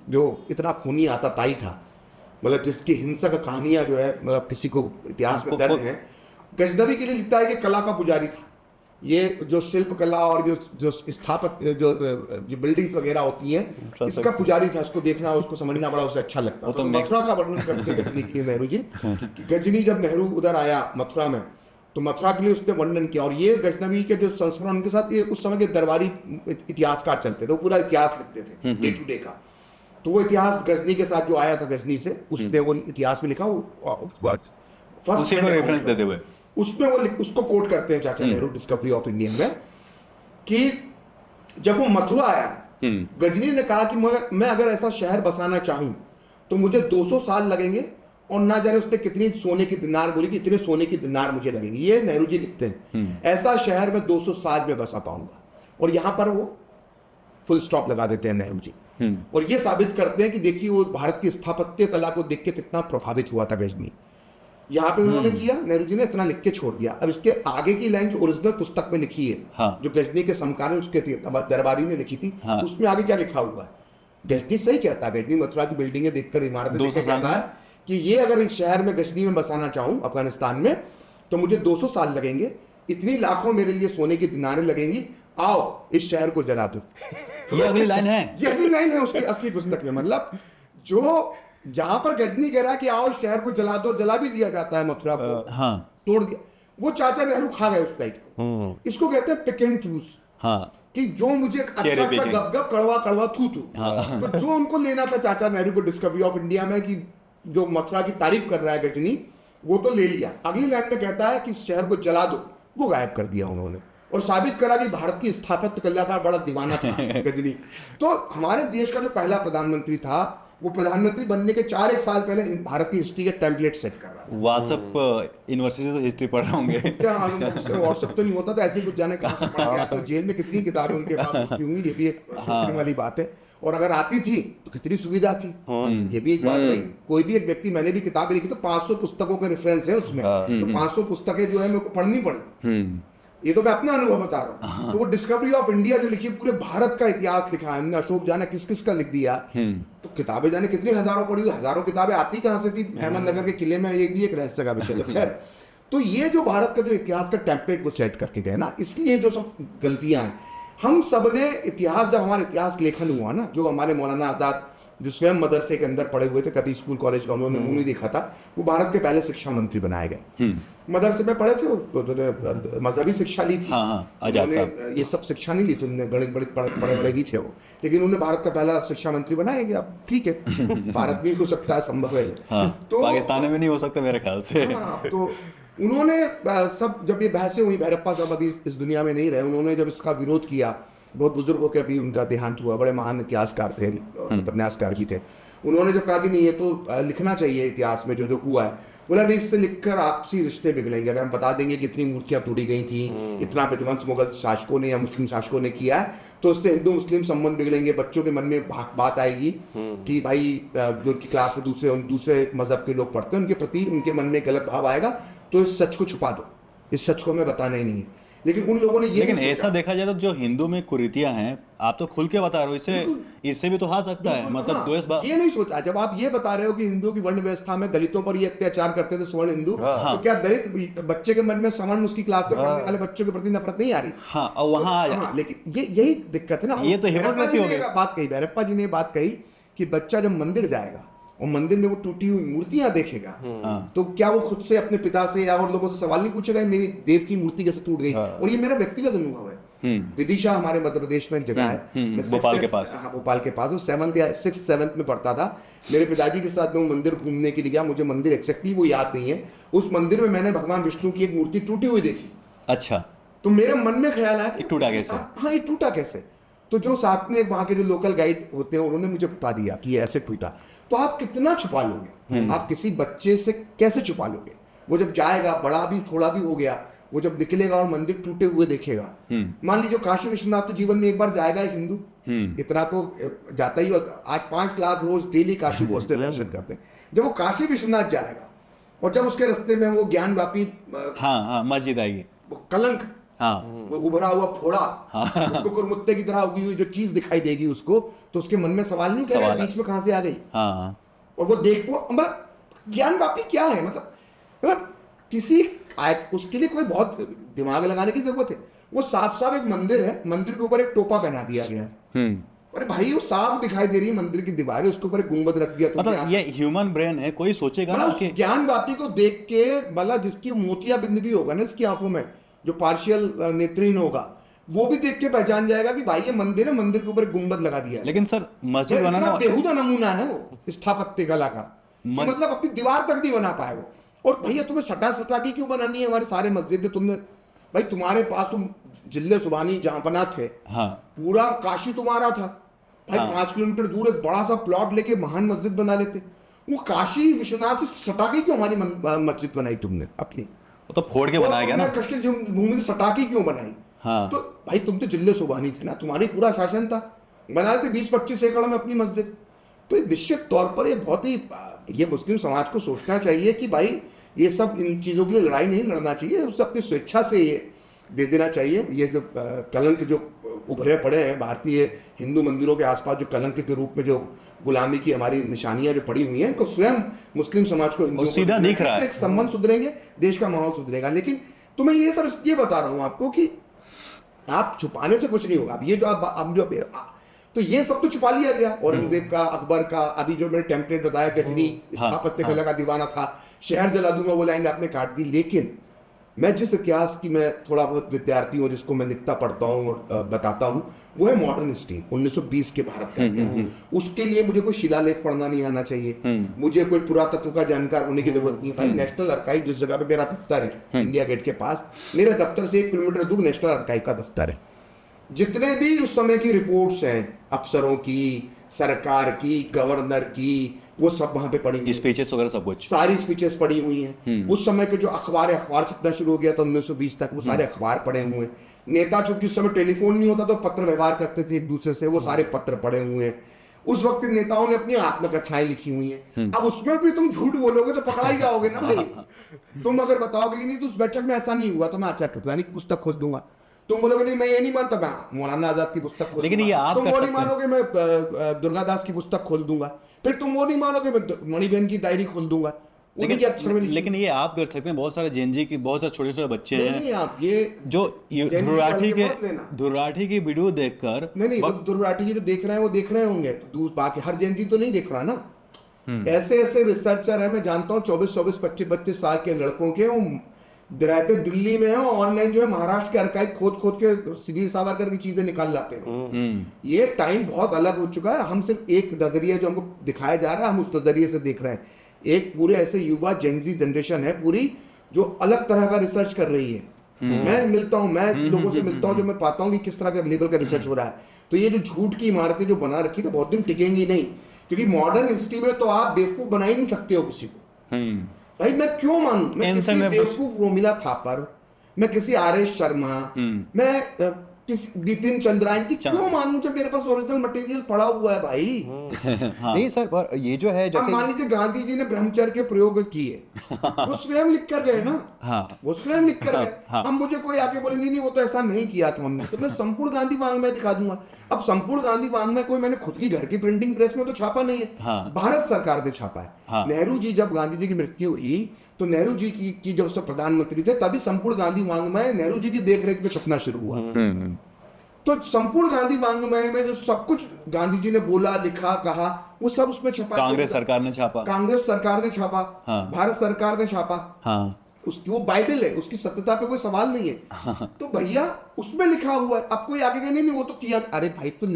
जो इतना खूनी आतताई था, मतलब जिसकी हिंसक कहानियां जो है मतलब किसी को इतिहास में दर्ज है। गजनबी के लिए लिखता है कि कला का पुजारी था, ये जो शिल्प कला और जो स्थापत जो बिल्डिंग्स वगैरह होती हैं, इसका पुजारी था, उसको देखना उसको समझना बड़ा उसे अच्छा लगता। तो मथुरा का वर्णन करते गजनी की नेहरू जी, गजनी जब नेहरू उधर आया मथुरा में, तो मथुरा के लिए उसने वर्णन किया। और ये गजनवी के जो संस्मरण उनके साथ ये उस समय के दरबारी इतिहासकार चलते थे, वो पूरा इतिहास लिखते थे डे टू डे का। तो वो इतिहास गजनी के साथ जो आया था गजनी से, उसने वो इतिहास में लिखा, वो उसी को रेफरेंस देते हुए उसमें वो उसको कोट करते हैं चाचा नेहरू डिस्कवरी ऑफ इंडिया में, कि जब वो मथुरा आया, गजनी ने कहा कि मैं अगर ऐसा शहर बसाना चाहूं तो मुझे 200 साल लगेंगे, और ना जाने उसने कितनी सोने की दिनार बोली कि इतने सोने की दिनार मुझे लगेंगे। ये नेहरू जी लिखते हैं, ऐसा शहर में 200 साल में बसा पाऊंगा। और यहां पर वो फुल स्टॉप लगा देते हैं नेहरू जी, और ये साबित करते हैं कि देखिए वो भारत की स्थापत्य कला को देख के कितना प्रभावित हुआ था गजनी। यहाँ पे उन्होंने किया, नेहरू जी ने इतना लिख के छोड़ दिया। अब इसके आगे की लाइन जो ओरिजिनल पुस्तक में लिखी है, जो गजनी के समकालीन उसके दरबारी ने लिखी थी, उसमें आगे क्या लिखा हुआ है? गजनी सही कहता है, गजनी मथुरा की बिल्डिंगें देखकर, इमारतें देखकर कहता है कि ये अगर इस शहर में गजनी में बसाना चाहूँ अफगानिस्तान में, तो मुझे 200 साल लगेंगे, इतनी लाखों मेरे लिए सोने की दिनारें लगेंगी, आओ इस शहर को जला दो। ये अगली लाइन है, ये अगली लाइन है उसकी असली पुस्तक में। मतलब जो जहां पर गजनी कह रहा है कि आओ शहर को जला दो, जला भी दिया जाता है मथुरा को, तोड़ दिया, वो चाचा नेहरू खा गए उस टाइप को। इसको कहते हैं पिक एंड चूज, कि जो मुझे अच्छा गप कड़वा कड़वा थू तो जो उनको लेना था चाचा नेहरू को डिस्कवरी ऑफ इंडिया में, कि जो मथुरा की तारीफ कर रहा है गजनी, वो तो ले लिया। अगली लाइन में कहता है कि शहर को जला दो, वो गायब कर दिया उन्होंने, और साबित करा कि भारत की स्थापत्य कला का बड़ा दीवाना था गजनी। तो हमारे देश का जो पहला प्रधानमंत्री था, वो प्रधानमंत्री बनने के 4-1 साल पहले भारत की हिस्ट्री के टेम्पलेट सेट कर रहा था। व्हाट्सएप यूनिवर्सिटी से हिस्ट्री पढ़ रहे होंगे क्या व्हाट्सएप तो नहीं होता, तो ऐसे कुछ जाने कहाँ से पढ़ गया, तो जेल में कितनी किताबें उनके पास होंगी, ये भी एक वाली बात है। और अगर आती थी तो कितनी सुविधा थी। ये भी एक बात रही। कोई भी एक व्यक्ति, मैंने भी किताबें लिखी तो 500 पुस्तकों के रेफरेंस है उसमें, तो 500 पुस्तकें जो है मेरे को पढ़नी पड़ी। ये तो मैं अपना अनुभव बता रहा हूँ। तो वो डिस्कवरी ऑफ इंडिया जो लिखी, पूरे भारत का इतिहास लिखा है हमने, अशोक जाने किस किस का लिख दिया। तो किताबें जाने कितनी हजारों पढ़ी, हजारों किताबें आती कहाँ से थी? अहमदनगर के किले में, ये भी एक रहस्य का विषय है। खैर, तो ये जो भारत का जो इतिहास का टेम्पलेट को सेट करके गए ना, इसलिए जो सब गलतियां हैं, हम सब ने इतिहास, जब हमारा इतिहास लेखन हुआ ना, जो हमारे मौलाना आजाद जो स्वयं मदरसे के अंदर पढ़े हुए थे, कभी स्कूल कॉलेज का उन्होंने मुंह नहीं देखा था, वो भारत के पहले शिक्षा मंत्री बनाए गए। मदरसे में पढ़े थे, उन्होंने मजहबी शिक्षा ली थी। आजाद साहब ये सब शिक्षा नहीं ली थी उन्होंने, गणित बड़े पढ़े नहीं थे वो, लेकिन उन्होंने भारत का पहला शिक्षा मंत्री बनाया गया। अब ठीक है, भारत में हो सकता है, संभव है। तो पाकिस्तान में नहीं हो सकता मेरे ख्याल से। तो उन्होंने सब, जब ये बहसें हुई, भैरप्पा साहब अभी इस दुनिया में नहीं रहे, उन्होंने जब इसका विरोध किया, बहुत बुजुर्गों के अभी उनका देहांत हुआ, बड़े महान इतिहासकार थे, उपन्यासकार भी थे, उन्होंने जब कहा कि नहीं, ये तो लिखना चाहिए इतिहास में जो जो हुआ है, बोला नहीं, इससे लिखकर आपसी रिश्ते बिगड़ेंगे। अगर हम बता देंगे कि इतनी मूर्तियां तोड़ी गई थी, इतना विध्वंस मुगल शासकों ने या मुस्लिम शासकों ने किया है, तो उससे हिंदू मुस्लिम संबंध बिगड़ेंगे, बच्चों के मन में बात आएगी कि भाई जो उनकी क्लास में दूसरे मजहब के लोग पढ़ते हैं, उनके प्रति उनके मन में गलत भाव आएगा, तो इस सच को छुपा दो, इस सच को हमें बताना ही नहीं है। लेकिन उन लोगों ने ये, लेकिन ऐसा देखा जाए तो जो हिंदू में कुरीतियां हैं, आप तो खुल के बता रहे हो, इससे भी तो हा सकता है, मतलब ये नहीं सोचा। जब आप ये बता रहे हो कि हिंदुओं की वर्ण व्यवस्था में दलितों पर ये अत्याचार करते थे सवर्ण हिंदू, तो क्या दलित बच्चे के मन में सवर्ण उसकी क्लास में पढ़ने वाले बच्चों के प्रति नफरत नहीं आ रही? हाँ, और वहाँ लेकिन यही दिक्कत है ना। ये तो हिपोक्रेसी हो गई। बात कही भैरप्पा जी ने, बात कही कि बच्चा जब मंदिर जाएगा और मंदिर में वो टूटी हुई मूर्तियां देखेगा, तो क्या वो खुद से, अपने पिता से या और लोगों से सवाल नहीं पूछेगा मेरी देव की मूर्ति कैसे टूट गई? और ये मेरा व्यक्तिगत अनुभव है। विदिशा हमारे मध्य प्रदेश में एक जगह है, भोपाल के पास। हाँ, भोपाल के पास। वो 7th या 6th 7th में पढ़ता था। मेरे पिताजी के साथ में मंदिर घूमने के लिए गया, मुझे मंदिर एक्जैक्टली वो याद नहीं है। उस मंदिर में मैंने भगवान विष्णु की एक मूर्ति टूटी हुई देखी। अच्छा, तो मेरे मन में ख्याल आया कि टूटा कैसे? हाँ, ये टूटा कैसे? तो जो साथ में वहाँ के जो लोकल गाइड होते हैं, उन्होंने मुझे बता दिया कि ये ऐसे टूटा। तो आप कितना छुपा लोगे? आप किसी बच्चे से कैसे छुपा लोगे? वो जब जाएगा, बड़ा भी थोड़ा भी हो गया, वो जब निकलेगा और मंदिर टूटे हुए देखेगा, मान लीजिए काशी विश्वनाथ तो जीवन में एक बार जाएगा एक हिंदू, इतना तो जाता ही। आज 5 लाख रोज डेली काशी पहुंचते दर्शन करते हैं। जब वो काशी विश्वनाथ जाएगा और जब उसके रास्ते में वो ज्ञान व्यापी मस्जिद आएगी, वो कलंक, वो उभरा हुआ फोड़ा, उसको कुरमुत्ते की तरह उगी हुई जो चीज दिखाई देगी उसको, तो उसके मन में सवाल नहीं करेगा बीच में कहां से आ गई। और वो देख, वो ज्ञान व्यापी क्या है, मतलब किसी उसके लिए कोई बहुत दिमाग लगाने की जरूरत है? वो साफ साफ एक मंदिर है, मंदिर के ऊपर एक टोपा पहना दिया गया है। अरे भाई, वो साफ दिखाई दे रही है मंदिर की दीवारें, उसके ऊपर एक गुंबद रख दिया। तो मतलब ये ह्यूमन ब्रेन है, कोई सोचेगा ना कि ज्ञान व्यापी को देख के, मतलब जिसकी मोतिया बिंद भी होगा ना इसकी आंखों में, जो पार्शियल नेत्रहीन होगा, वो भी देख के पहचान जाएगा कि भाई ये मंदिर है, मंदिर के ऊपर गुंबद लगा दिया है। लेकिन सर, मस्जिद बनाना बेहुदा नमूना है वो स्थापत्य कला का, मतलब अपनी दीवार तक नहीं बना पाए वो। और भैया तुम्हें सटा के क्यों बनानी है हमारे सारे मस्जिद? तुमने भाई, तुम्हारे पास तुम जिले सुबानी जहांपना थे, पूरा काशी तुम्हारा था भाई, 5 किलोमीटर दूर एक बड़ा सा प्लॉट लेके महान मस्जिद बना लेते। वो काशी विश्वनाथ से सटा के क्यों हमारी मस्जिद बनाई तुमने अपनी? वो तो फोड़ के बनाया गया ना। कृष्ण भूमि से सटा के क्यों बनाई? तो भाई तुम तो जिले सुबानी थे ना, तुम्हारी पूरा शासन था, बना लेते 20-25 एकड़ में अपनी मस्जिद। तो निश्चित तौर पर ये बहुत ही, ये मुस्लिम समाज को सोचना चाहिए कि भाई ये सब, इन चीज़ों के लिए लड़ाई नहीं लड़ना चाहिए, उसे अपनी स्वेच्छा से ये दे देना चाहिए। ये जो कलंक जो उभरे पड़े हैं भारतीय हिंदू मंदिरों के आसपास, जो कलंक के रूप में जो गुलामी की हमारी निशानियां जो पड़ी हुई हैं, इनको स्वयं मुस्लिम समाज को सीधा दिख रहा है। संबंध सुधरेंगे, देश का माहौल सुधरेगा। लेकिन तो मैं ये सब ये बता रहा हूँ आपको कि आप छुपाने से कुछ नहीं होगा। अब ये जो आप जो तो ये सब तो छुपा लिया गया, औरंगजेब का, अकबर का। अभी जो मैंने टेम्पलेट बताया, गजनी स्थापत्य कला का दीवाना था, शहर जला दूंगा, वो लाइन आपने काट दी। लेकिन मैं जिस इतिहास की मैं थोड़ा बहुत विद्यार्थी हूँ, जिसको मैं लिखता पढ़ता हूँ और बताता हूँ, वो है मॉडर्न हिस्ट्री 1920 के भारत का। उसके लिए मुझे कोई शिलालेख पढ़ना नहीं आना चाहिए, मुझे कोई पुरातत्व का जानकार होने की जरूरत नहीं है। भाई नेशनल आर्काइव जिस जगह पे मेरा दफ्तर है, इंडिया गेट के पास, मेरे दफ्तर से 1 किलोमीटर दूर नेशनल आर्काइव का दफ्तर है। जितने भी उस समय की रिपोर्ट्स हैं, अफसरों की, सरकार की, गवर्नर की, वो सब वहां पे पड़ी हुई, स्पीचेस वगैरह सब कुछ, सारी स्पीचेस पड़ी हुई हैं। उस समय के जो अखबार छपना शुरू हो गया था 1920 तक, वो सारे अखबार पड़े हुए हैं। नेता, चूंकि उस समय टेलीफोन नहीं होता तो पत्र व्यवहार करते थे एक दूसरे से, वो सारे पत्र पड़े हुए हैं। उस वक्त के नेताओं ने अपनी आत्मकथाएं लिखी हुई हैं। अब उसमें भी तुम झूठ बोलोगे तो पकड़ा ही जाओगे ना भाई। तुम अगर बताओगे कि नहीं तो उस बैठक में ऐसा नहीं हुआ तो मैं आचार्य कृपलानी की पुस्तक खोल दूंगा। तुम बोलोगे नहीं मैं ये नहीं मानता, मैं मौलाना आजाद की पुस्तक खोल लेकिन दूंगा। ये आप तुम कर वो सकते नहीं मानोगे मैं दुर्गादास की पुस्तक खोल दूंगा। फिर तुम वो नहीं मानोगे मैं मणिबेन की डायरी खोल दूंगा। उन्हीं के अक्षर में लिखी। लेकिन ये आप कर सकते हैं। बहुत सारे जेनजी की बहुत सारे छोटे छोटे बच्चे नहीं हैं नहीं, आप ये जो जेनजी धुर्राठी वाले मत लेना। धुर्राठी की वीडियो देखकर नहीं वो दुर्राठी जी जो देख रहे हैं वो देख रहे होंगे, तो बाकी हर जयंती तो नहीं देख रहा ना। ऐसे ऐसे रिसर्चर है, मैं जानता हूँ 24 25 साल के लड़कों के, वो रहते दिल्ली में है, ऑनलाइन जो है महाराष्ट्र के अर्काइव खोद खोद के वीर सावरकर की चीजें निकाल लाते हैं। ये टाइम बहुत अलग हो चुका है। हम सिर्फ एक नजरिया जो हमको दिखाया जा रहा है, हम उस नजरिए से देख रहे हैं। एक पूरे ऐसे युवा जेनजी जनरेशन है पूरी जो अलग तरह का रिसर्च कर रही है। मैं मिलता हूँ, मैं लोगों से मिलता हूँ जो मैं पाता हूँ कि किस तरह का लेवल का रिसर्च हो रहा है। तो ये जो झूठ की इमारतें जो बना रखी है बहुत दिन टिकेंगी नहीं, क्योंकि मॉडर्न हिस्ट्री में तो आप बेवकूफ बना ही नहीं सकते हो किसी को। भाई मैं क्यों मानूं? मैं किसी बेवकूफ रोमिला थापर, मैं किसी आर.एस. शर्मा, मैं किसी बिपिन चंद्रायन की क्यों मानूं जब मेरे पास ओरिजिनल मटेरियल पड़ा हुआ है भाई। नहीं सर, पर ये जो है अब जैसे मान लीजिए गांधी जी ने ब्रह्मचर्य के प्रयोग किए, वो स्वयं लिख कर गए ना। हाँ। वो स्वयं लिख कर गए। अब मुझे कोई आके बोले नहीं नहीं वो तो ऐसा नहीं किया था हमने, तो मैं संपूर्ण गांधी वांग्मय दिखा दूंगा। अब संपूर्ण गांधी वांग्मय कोई मैंने खुद की घर की प्रिंटिंग प्रेस में तो छापा नहीं है। हाँ। भारत सरकार ने छापा है। हाँ। नेहरू जी जब गांधी जी की मृत्यु हुई तो नेहरू जी की जब सब प्रधानमंत्री थे तभी संपूर्ण गांधी वांग्मय नेहरू जी की देखरेख में छपना शुरू हुआ। तो संपूर्ण गांधी वांग्मय में जो सब कुछ गांधी जी ने बोला, लिखा, कहा, वो सब उसमें छपा। कांग्रेस सरकार ने छापा। कांग्रेस सरकार ने छापा। हाँ। भारत सरकार ने छापा। हाँ। उसकी वो बाइबल है, उसकी सत्यता पे कोई सवाल नहीं है। तो भैया उसमें लिखा हुआ है। अब कोई आगे कहे नहीं नहीं वो तो किया। अरे भाई तू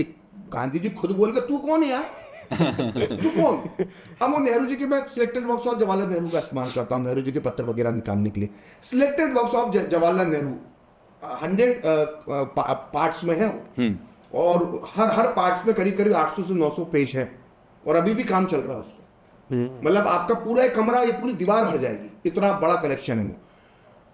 गांधी जी खुद बोल के तू कौन है यार? तू कौन? अब वो नेहरू जी के, मैं selected works of Jawaharlal Nehru का इस्तेमाल करता हूँ नेहरू जी के पत्र वगैरह निकालने के लिए। Selected works of Jawaharlal Nehru 100 parts में है, और हर पार्ट्स में करीब करीब 800 से 900 पेज है, और अभी भी काम चल रहा है उस पर। मतलब आपका पूरा एक कमरा, ये पूरी दीवार भर जाएगी, इतना बड़ा कलेक्शन है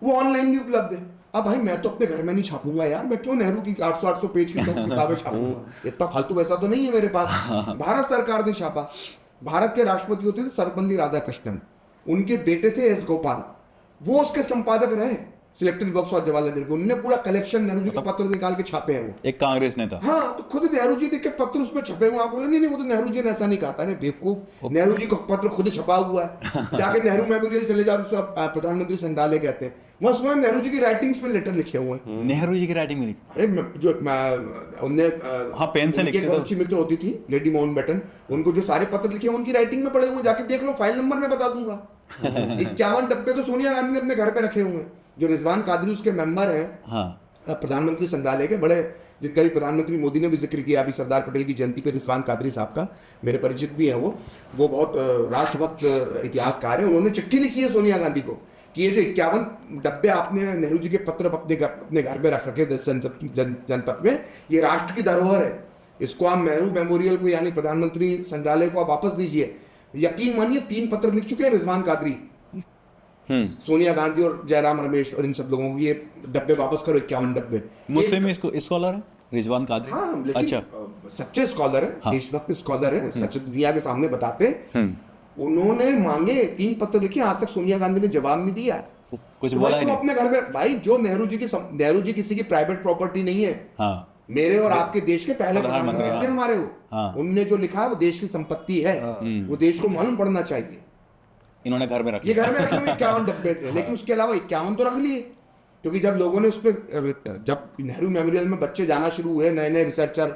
वो ऑनलाइन भी उपलब्ध है। अब भाई मैं तो अपने घर में नहीं छापूंगा यार, मैं क्यों नेहरू की 800 पेज की सब किताबें छापूंगा? इतना फालतू पैसा तो नहीं है मेरे पास। भारत सरकार ने छापा। भारत के राष्ट्रपति होते थे सर्वपल्ली राधाकृष्णन, उनके बेटे थे एस गोपाल, वो उसके संपादक रहे selected works of Jawaharlal Nehru. उन्होंने पूरा कलेक्शन नेहरू जी के पत्र निकाल के छापे हैं वो। एक कांग्रेस नेता। हाँ, तो खुद नेहरू जी के पत्र उसमें छपे हुए। आप बोले नहीं नहीं वो तो नेहरू जी ने ऐसा नहीं कहा था। अरे बेवकूफ, नेहरू जी का पत्र खुद छपा हुआ है। जाके नेहरू मेमोरियल चले जाओ, उसको प्रधानमंत्री संग्रहालय कहते हैं, वहाँ स्वयं नेहरू जी की राइटिंग्स में लेटर लिखे हुए हैं। नेहरू जी की राइटिंग में लिखी। अरे जो उनने हाँ, पेन से लिखते थे। अच्छी मित्र होती थी लेडी माउंटबेटन, उनको जो सारे पत्र लिखे उनकी राइटिंग में पड़े हुए, जाके देख लो, फाइल नंबर मैं बता दूंगा। 51 डब्बे तो सोनिया गांधी ने अपने घर पे रखे हुए हैं। जो रिजवान कादरी उसके मेंबर हैं, हाँ, प्रधानमंत्री संग्रहालय के बड़े, जिनका भी प्रधानमंत्री मोदी ने भी जिक्र किया अभी सरदार पटेल की जयंती पे, रिजवान कादरी साहब का, मेरे परिचित भी हैं वो बहुत राष्ट्रभक्त इतिहासकार है। उन्होंने चिट्ठी लिखी है सोनिया गांधी को कि ये जो 51 डब्बे आपने नेहरू जी के पत्र अपने घर में रख रखे जनपद में, ये राष्ट्र की धरोहर है, इसको आप नेहरू मेमोरियल को यानी प्रधानमंत्री संग्रहालय को आप वापस दीजिए। यकीन मानिए 3 पत्र लिख चुके हैं रिजवान कादरी सोनिया गांधी और जयराम रमेश और इन सब लोगों को, ये डब्बे वापस करो, 51 डब्बे। मुस्लिम इसको स्कॉलर है रिजवान कादरी। हाँ, लेकिन अच्छा, सच्चे स्कॉलर है, हाँ। देशभक्त स्कॉलर है, सच दुनिया के सामने बताते। उन्होंने मांगे 3 पत्र लिखे, आज तक सोनिया गांधी ने जवाब नहीं दिया। कुछ बोला ही नहीं। अपने घर में भाई, जो नेहरू जी किसी की प्राइवेट प्रॉपर्टी नहीं है। हाँ, मेरे और आपके देश के पहले प्रधानमंत्री, प्रधानमंत्री हमारे हो। हाँ। उनने जो लिखा है वो देश की संपत्ति है, वो देश को मालूम पड़ना चाहिए। इन्होंने घर में रख ये लिया। घर में रखे हुए 51 डब्बे थे, लेकिन उसके अलावा 51 तो रख लिए, क्योंकि जब लोगों ने उस पर, जब नेहरू मेमोरियल में बच्चे जाना शुरू हुए, नए नए रिसर्चर,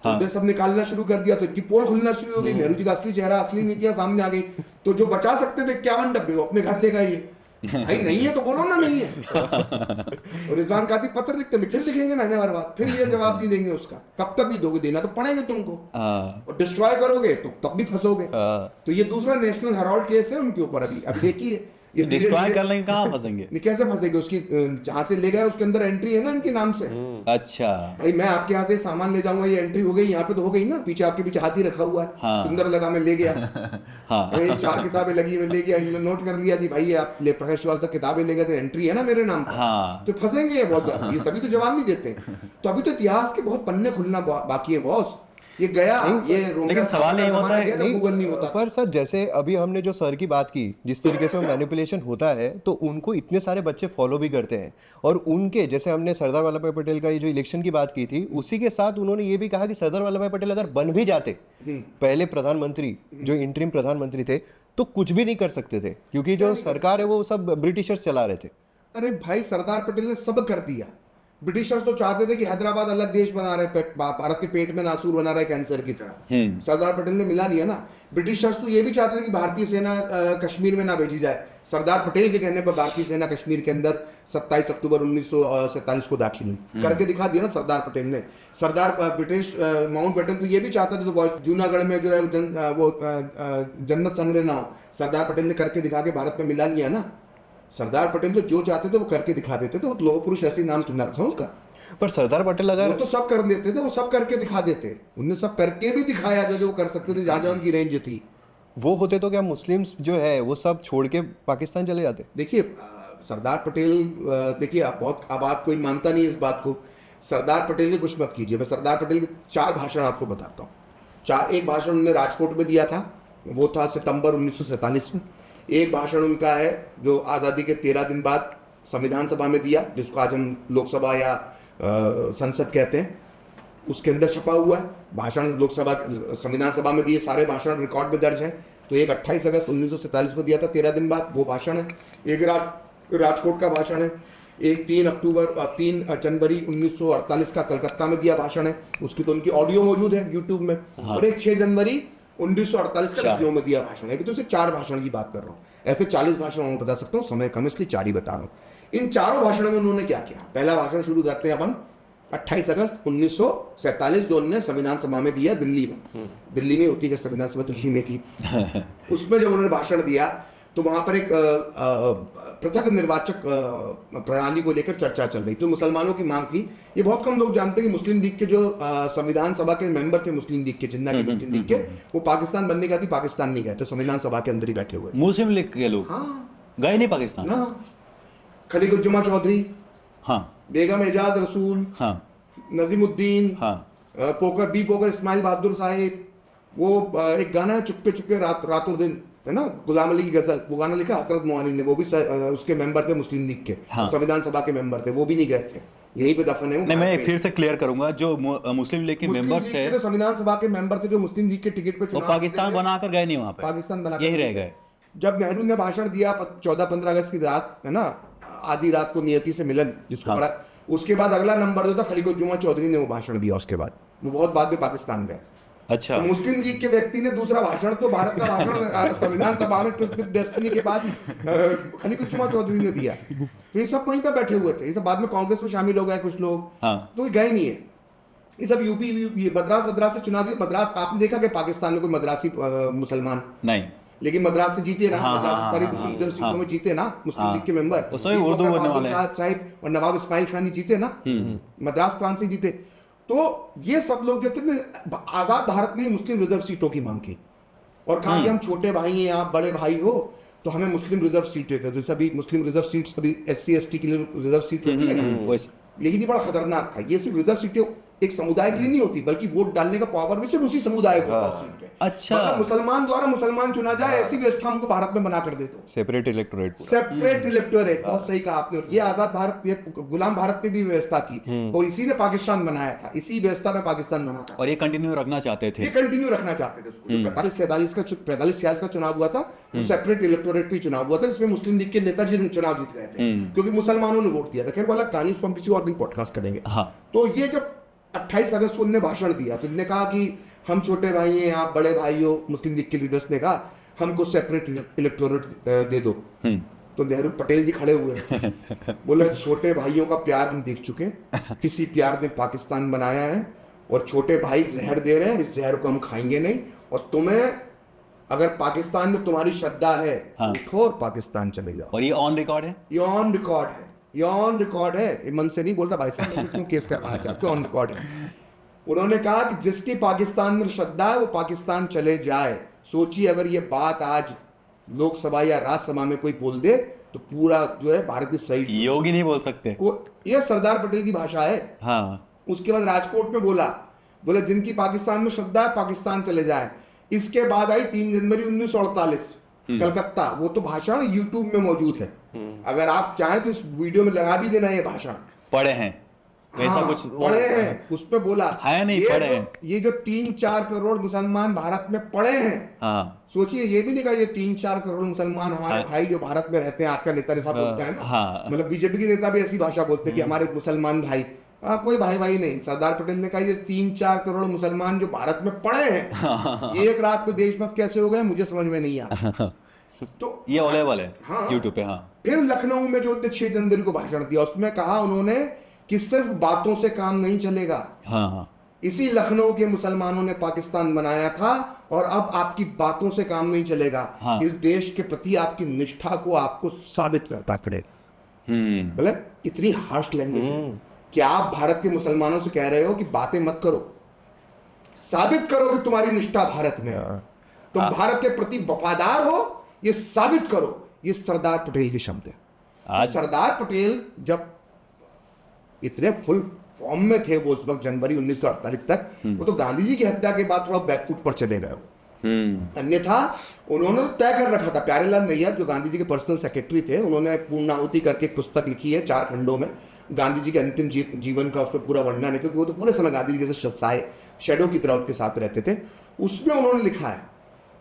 हाँ। तो सब निकालना शुरू कर दिया, तो इनकी पोल खुलना शुरू हो गई, नेहरू जी का असली चेहरा, असली नीतियां सामने आ गई। तो जो बचा सकते थे 51 डब्बे, वो अपने घर ले गए। भाई नहीं है तो बोलो ना नहीं है। और रिजवान कादरी पत्र लिखते हैं, फिर दिखेंगे महीने भर बाद, फिर ये जवाब नहीं देंगे उसका। कब तक भी दोगे, देना तो पड़ेगा तुमको, और डिस्ट्रॉय करोगे तो तब भी फंसोगे। तो ये दूसरा नेशनल हेराल्ड केस है उनके ऊपर। अभी देखिए ये डिस्ट्रॉय कर लेंगे, कहाँ फंसेंगे? नहीं, कैसे फंसेंगे? उसकी जहां से ले गए उसके अंदर एंट्री है ना इनके नाम से। अच्छा, भाई मैं आपके यहाँ से सामान ले जाऊंगा, ये एंट्री हो गई, यहाँ पे तो हो गई ना, पीछे आपके पीछे हाथी रखा हुआ है। हाँ। सुंदर लगा, मैं ले गया। हाँ, ये 4 किताबें लगी, मैं ले गया, इन्होंने नोट कर लिया कि भाई ये आप प्रकाश श्रीवास्तव किताबें ले गए थे, एंट्री है ना मेरे नाम पर। हाँ, तो फंसेंगे ये बहुत ज्यादा, ये तभी तो जवाब नहीं देते। तो अभी तो इतिहास के बहुत पन्ने खुलना बाकी है बॉस। ये गया, ये लेकिन सवाल यही होता है, नहीं गूगल नहीं होता। पर सर जैसे अभी हमने जो सर की बात की, जिस तरीके से मैनिपुलेशन होता है तो उनको इतने सारे बच्चे फॉलो भी करते हैं, और उनके जैसे हमने सरदार वल्लभ भाई पटेल का ये जो इलेक्शन की बात की थी, उसी के साथ उन्होंने ये भी कहा कि सरदार वल्लभ भाई पटेल अगर बन भी जाते पहले प्रधानमंत्री, जो इंटरिम प्रधानमंत्री थे, तो कुछ भी नहीं कर सकते थे, क्योंकि जो सरकार है वो सब ब्रिटिशर्स चला रहे थे। अरे भाई सरदार पटेल ने सब कर दिया। ब्रिटिशर्स तो चाहते थे कि हैदराबाद अलग देश बना रहे, भारत के पेट में नासूर बना रहे कैंसर की तरह। सरदार पटेल ने मिला लिया ना। ब्रिटिशर्स तो ये भी चाहते थे कि भारतीय सेना कश्मीर में ना भेजी जाए। सरदार पटेल के कहने पर भारतीय सेना कश्मीर के अंदर 27 अक्टूबर 1947 को दाखिल हुई। करके दिखा दिया ना सरदार पटेल ने। ब्रिटिश माउंटबेटन तो ये भी चाहता था तो जूनागढ़ में जो है जन्नत संग्रह ना हो, सरदार पटेल ने करके दिखा के भारत में मिला लिया ना। सरदार पटेल तो जो चाहते थे वो करके दिखा देते थे। वो लोह पुरुष ऐसे नाम सुना रखा उसका। पर सरदार पटेल वो अगर तो सब कर देते थे, वो सब करके दिखा देते। उनने सब करके भी दिखाया जो वो कर सकते थे, जहां जहां उनकी रेंज थी। वो होते तो क्या मुस्लिम्स जो है वो सब छोड़ के पाकिस्तान चले जाते? देखिए सरदार पटेल, देखिए आप कोई मानता नहीं इस बात को। सरदार पटेल की कुछ मत कीजिए। मैं सरदार पटेल के 4 भाषण आपको बताता हूँ। एक भाषण उन्होंने राजकोट में दिया था, वो था सितंबर 1947 में। एक भाषण उनका है जो आज़ादी के 13 दिन बाद संविधान सभा में दिया, जिसको आज हम लोकसभा या संसद कहते हैं, उसके अंदर छपा हुआ है भाषण। लोकसभा संविधान सभा में दिए सारे भाषण रिकॉर्ड में दर्ज हैं। तो एक 28 अगस्त 1947 को दिया था 13 दिन बाद, वो भाषण है। एक राजकोट का भाषण है। एक 3 जनवरी 1948 का कलकत्ता में दिया भाषण है, उसकी तो उनकी ऑडियो मौजूद है यूट्यूब में। और एक 6 जनवरी 1948 का लखनऊ में दिया भाषण है। तो सिर्फ 4 भाषण की बात कर रहा हूँ। ऐसे 40 भाषण मैं बता सकता हूँ, समय कम इसलिए 4 ही बता रहा हूँ। इन 4 भाषणों में उन्होंने क्या किया? पहला भाषण शुरू करते हैं अपन 28 अगस्त 1947 जो उन्होंने संविधान सभा में दिया दिल्ली में। दिल्ली में होती है संविधान सभा, दिल्ली में थी। उसमें जब उन्होंने भाषण दिया तो वहां पर एक पृथक निर्वाचक प्रणाली को लेकर चर्चा चल रही। तो मुसलमानों की मांग थी। ये बहुत कम लोग जानते हैं कि मुस्लिम लीग के जो संविधान सभा के मेंबर थे, मुस्लिम लीग के, जिन्ना के मुस्लिम लीग के, वो पाकिस्तान बनने का थी, पाकिस्तान नहीं गए थे, संविधान सभा के अंदर ही बैठे हुए। मुस्लिम लीग के लोग गए नहीं पाकिस्तान? हाँ, खलीकुज्जमा चौधरी, हाँ, बेगम एजाज रसूल, हाँ, नजीमुद्दीन, हाँ, पोकर इस्माइल बहादुर साहिब। वो एक गाना है चुपके चुपके रातों दिन, है ना, गुलाम अली की गजल, वो गाना लिखा हजरत मोहानी ने। वो भी उसके मेंबर थे मुस्लिम लीग के, संविधान सभा के मेंबर थे। वो भी नहीं गए थे, यहीं पे दफन है। नहीं, मैं फिर से क्लियर करूंगा, जो मुस्लिम लीग के मेंबर्स थे, संविधान सभा के मेंबर थे, जो मुस्लिम लीग के टिकट पे वो पाकिस्तान बनाकर गए नहीं, वहां पे पाकिस्तान बना यही रह गए। जब नेहरू ने भाषण दिया 14-15 अगस्त की रात, है ना, आधी रात को नियति से मिलन जिसको पढ़ा, उसके बाद अगला नंबर जो था खलीकुज्जमा चौधरी ने वो भाषण दिया। उसके बाद वो बहुत बाद में पाकिस्तान गए। अच्छा, तो मुस्लिम लीग के व्यक्ति ने दूसरा भाषण, तो भारत का भाषण संविधान सभा में ट्विस्ट विद डेस्टिनी के बाद खलीकुज्जमा चौधरी ने दिया। तो ये सब वहीं पे बैठे हुए थे। ये सब बाद में कांग्रेस में शामिल हो गए कुछ लोग, तो ये गए नहीं है। ये सब यूपी मद्रास से चुनाव दिया। मद्रास आपने देखा कि पाकिस्तान में कोई मद्रासी मुसलमान नहीं, लेकिन मद्रास से जीते ना। मद्रास से सारी मुस्लिम सीटों में जीते ना मुस्लिम लीग के मेंबर। उर्दू बोलने वाले साहिब और नवाब इस्माइल खान जीते ना, मद्रास प्रांत से जीते। तो ये सब लोग जो थे, आजाद भारत में मुस्लिम रिजर्व सीटों की मांग की और कहा कि हम छोटे भाई हैं, आप बड़े भाई हो, तो हमें मुस्लिम रिजर्व सीटें थे। जैसे अभी मुस्लिम रिजर्व सीट्स अभी SC/ST के लिए रिजर्व सीट होती है ना, लेकिन ये बड़ा खतरनाक था। ये सिर्फ रिजर्व सीटें एक समुदाय के लिए नहीं होती, बल्कि वोट डालने का पावर भी सिर्फ उसी समुदाय को होता है सीट पे। अच्छा, मतलब मुसलमान द्वारा मुसलमान चुना जाए, ऐसी व्यवस्था हमको भारत में बना कर दे दो। Separate electorate. बहुत सही कहा आपने। ये आजाद भारत, ये गुलाम भारत में भी व्यवस्था थी और इसी ने पाकिस्तान बनाया था। इसी व्यवस्था में पाकिस्तान बना था और ये कंटिन्यू रखना चाहते थे। ये कंटिन्यू रखना चाहते थे उसको। 45-46 का चुनाव हुआ था, सेपरेट इलेक्टोरेट भी चुनाव हुआ था, जिसमें मुस्लिम लीग के नेताजी चुनाव जीत गए थे क्योंकि मुसलमानों ने वोट दिया था। खैर वाला कहानी उसको हम किसी और दिन पॉडकास्ट करेंगे। तो ये जब 28 अगस्त को उन्होंने भाषण दिया तो इन्होंने कहा कि हम छोटे भाई हैं, आप बड़े भाई हो। मुस्लिम लीग के लीडर्स ने कहा हमको सेपरेट इलेक्टोरेट दे दो। तो नेहरू पटेल जी खड़े हुए, बोले छोटे भाइयों का प्यार हम देख चुके, किसी प्यार ने पाकिस्तान बनाया है और छोटे भाई जहर दे रहे हैं, इस जहर को हम खाएंगे नहीं। और तुम्हें अगर पाकिस्तान में तुम्हारी श्रद्धा है, उठो और पाकिस्तान चले जाओ। और ये ऑन रिकॉर्ड है, ये ऑन रिकॉर्ड है, ये ऑन रिकॉर्ड है। ये मन से नहीं बोल रहा भाई साहब, क्यों केस करना चाहते हो, ऑन रिकॉर्ड है। उन्होंने कहा कि जिसकी पाकिस्तान में श्रद्धा है वो पाकिस्तान चले जाए। सोचिए अगर ये बात आज लोकसभा या राज्यसभा में कोई बोल दे तो पूरा जो है भारत की सही। योगी नहीं बोल सकते, ये सरदार पटेल की भाषा है। हाँ। उसके बाद राजकोट में बोला, बोले जिनकी पाकिस्तान में श्रद्धा है पाकिस्तान चले जाए। इसके बाद आई 3 जनवरी 1948 कलकत्ता, वो तो भाषण यूट्यूब में मौजूद है, अगर आप चाहें तो इस वीडियो में लगा भी देना ये भाषण। पढ़े हैं वैसा हाँ, कुछ पढ़े हैं, उसमें बोला है नहीं, पढ़े हैं। ये जो 3-4 करोड़ मुसलमान भारत में पड़े हैं, हाँ सोचिए ये भी नहीं कहा ये 3-4 करोड़ मुसलमान हमारे भाई जो भारत में रहते हैं, आज का नेता ऐसा बोलता है ना, हाँ। मतलब बीजेपी के नेता भी ऐसी भाषा बोलते हैं कि हमारे मुसलमान भाई, कोई भाई भाई नहीं। सरदार पटेल ने कहा ये 3-4 करोड़ मुसलमान जो भारत में पड़े हैं, ये एक रात में देशभक्त कैसे हो गए मुझे समझ में नहीं आता। तो ये अवेलेबल है हाँ। यूट्यूब पे। हाँ फिर लखनऊ में जो 6 जनवरी को भाषण दिया, उसमें कहा उन्होंने कि सिर्फ बातों से काम नहीं चलेगा। हाँ हाँ इसी लखनऊ के मुसलमानों ने पाकिस्तान बनाया था, और अब आपकी बातों से काम नहीं चलेगा। हाँ। इस देश के प्रति आपकी निष्ठा को आपको साबित करता पड़ेगा। बोले इतनी हार्श लैंग्वेज कि आप भारत के मुसलमानों से कह रहे हो कि बातें मत करो, साबित करो कि तुम्हारी निष्ठा भारत में है, तुम भारत के प्रति वफादार हो, ये साबित करो। ये सरदार पटेल के शब्द है। आज सरदार पटेल जब इतने फुल फॉर्म में थे वो उस वक्त जनवरी 1948 तक, वो तो गांधी जी की हत्या के बाद थोड़ा बैकफुट पर चले गए। अन्यथा उन्होंने तय कर रखा था। प्यारेलाल नैयर जो गांधी जी के पर्सनल सेक्रेटरी थे, उन्होंने पूर्णाहुति करके एक पुस्तक लिखी है 4 खंडों में, गांधी जी के अंतिम जीवन का उसमें पूरा वर्णन है, क्योंकि वो तो पूरे समय गांधी जी के साथ शेडो की तरह उसके साथ रहते थे। उसमें उन्होंने लिखा है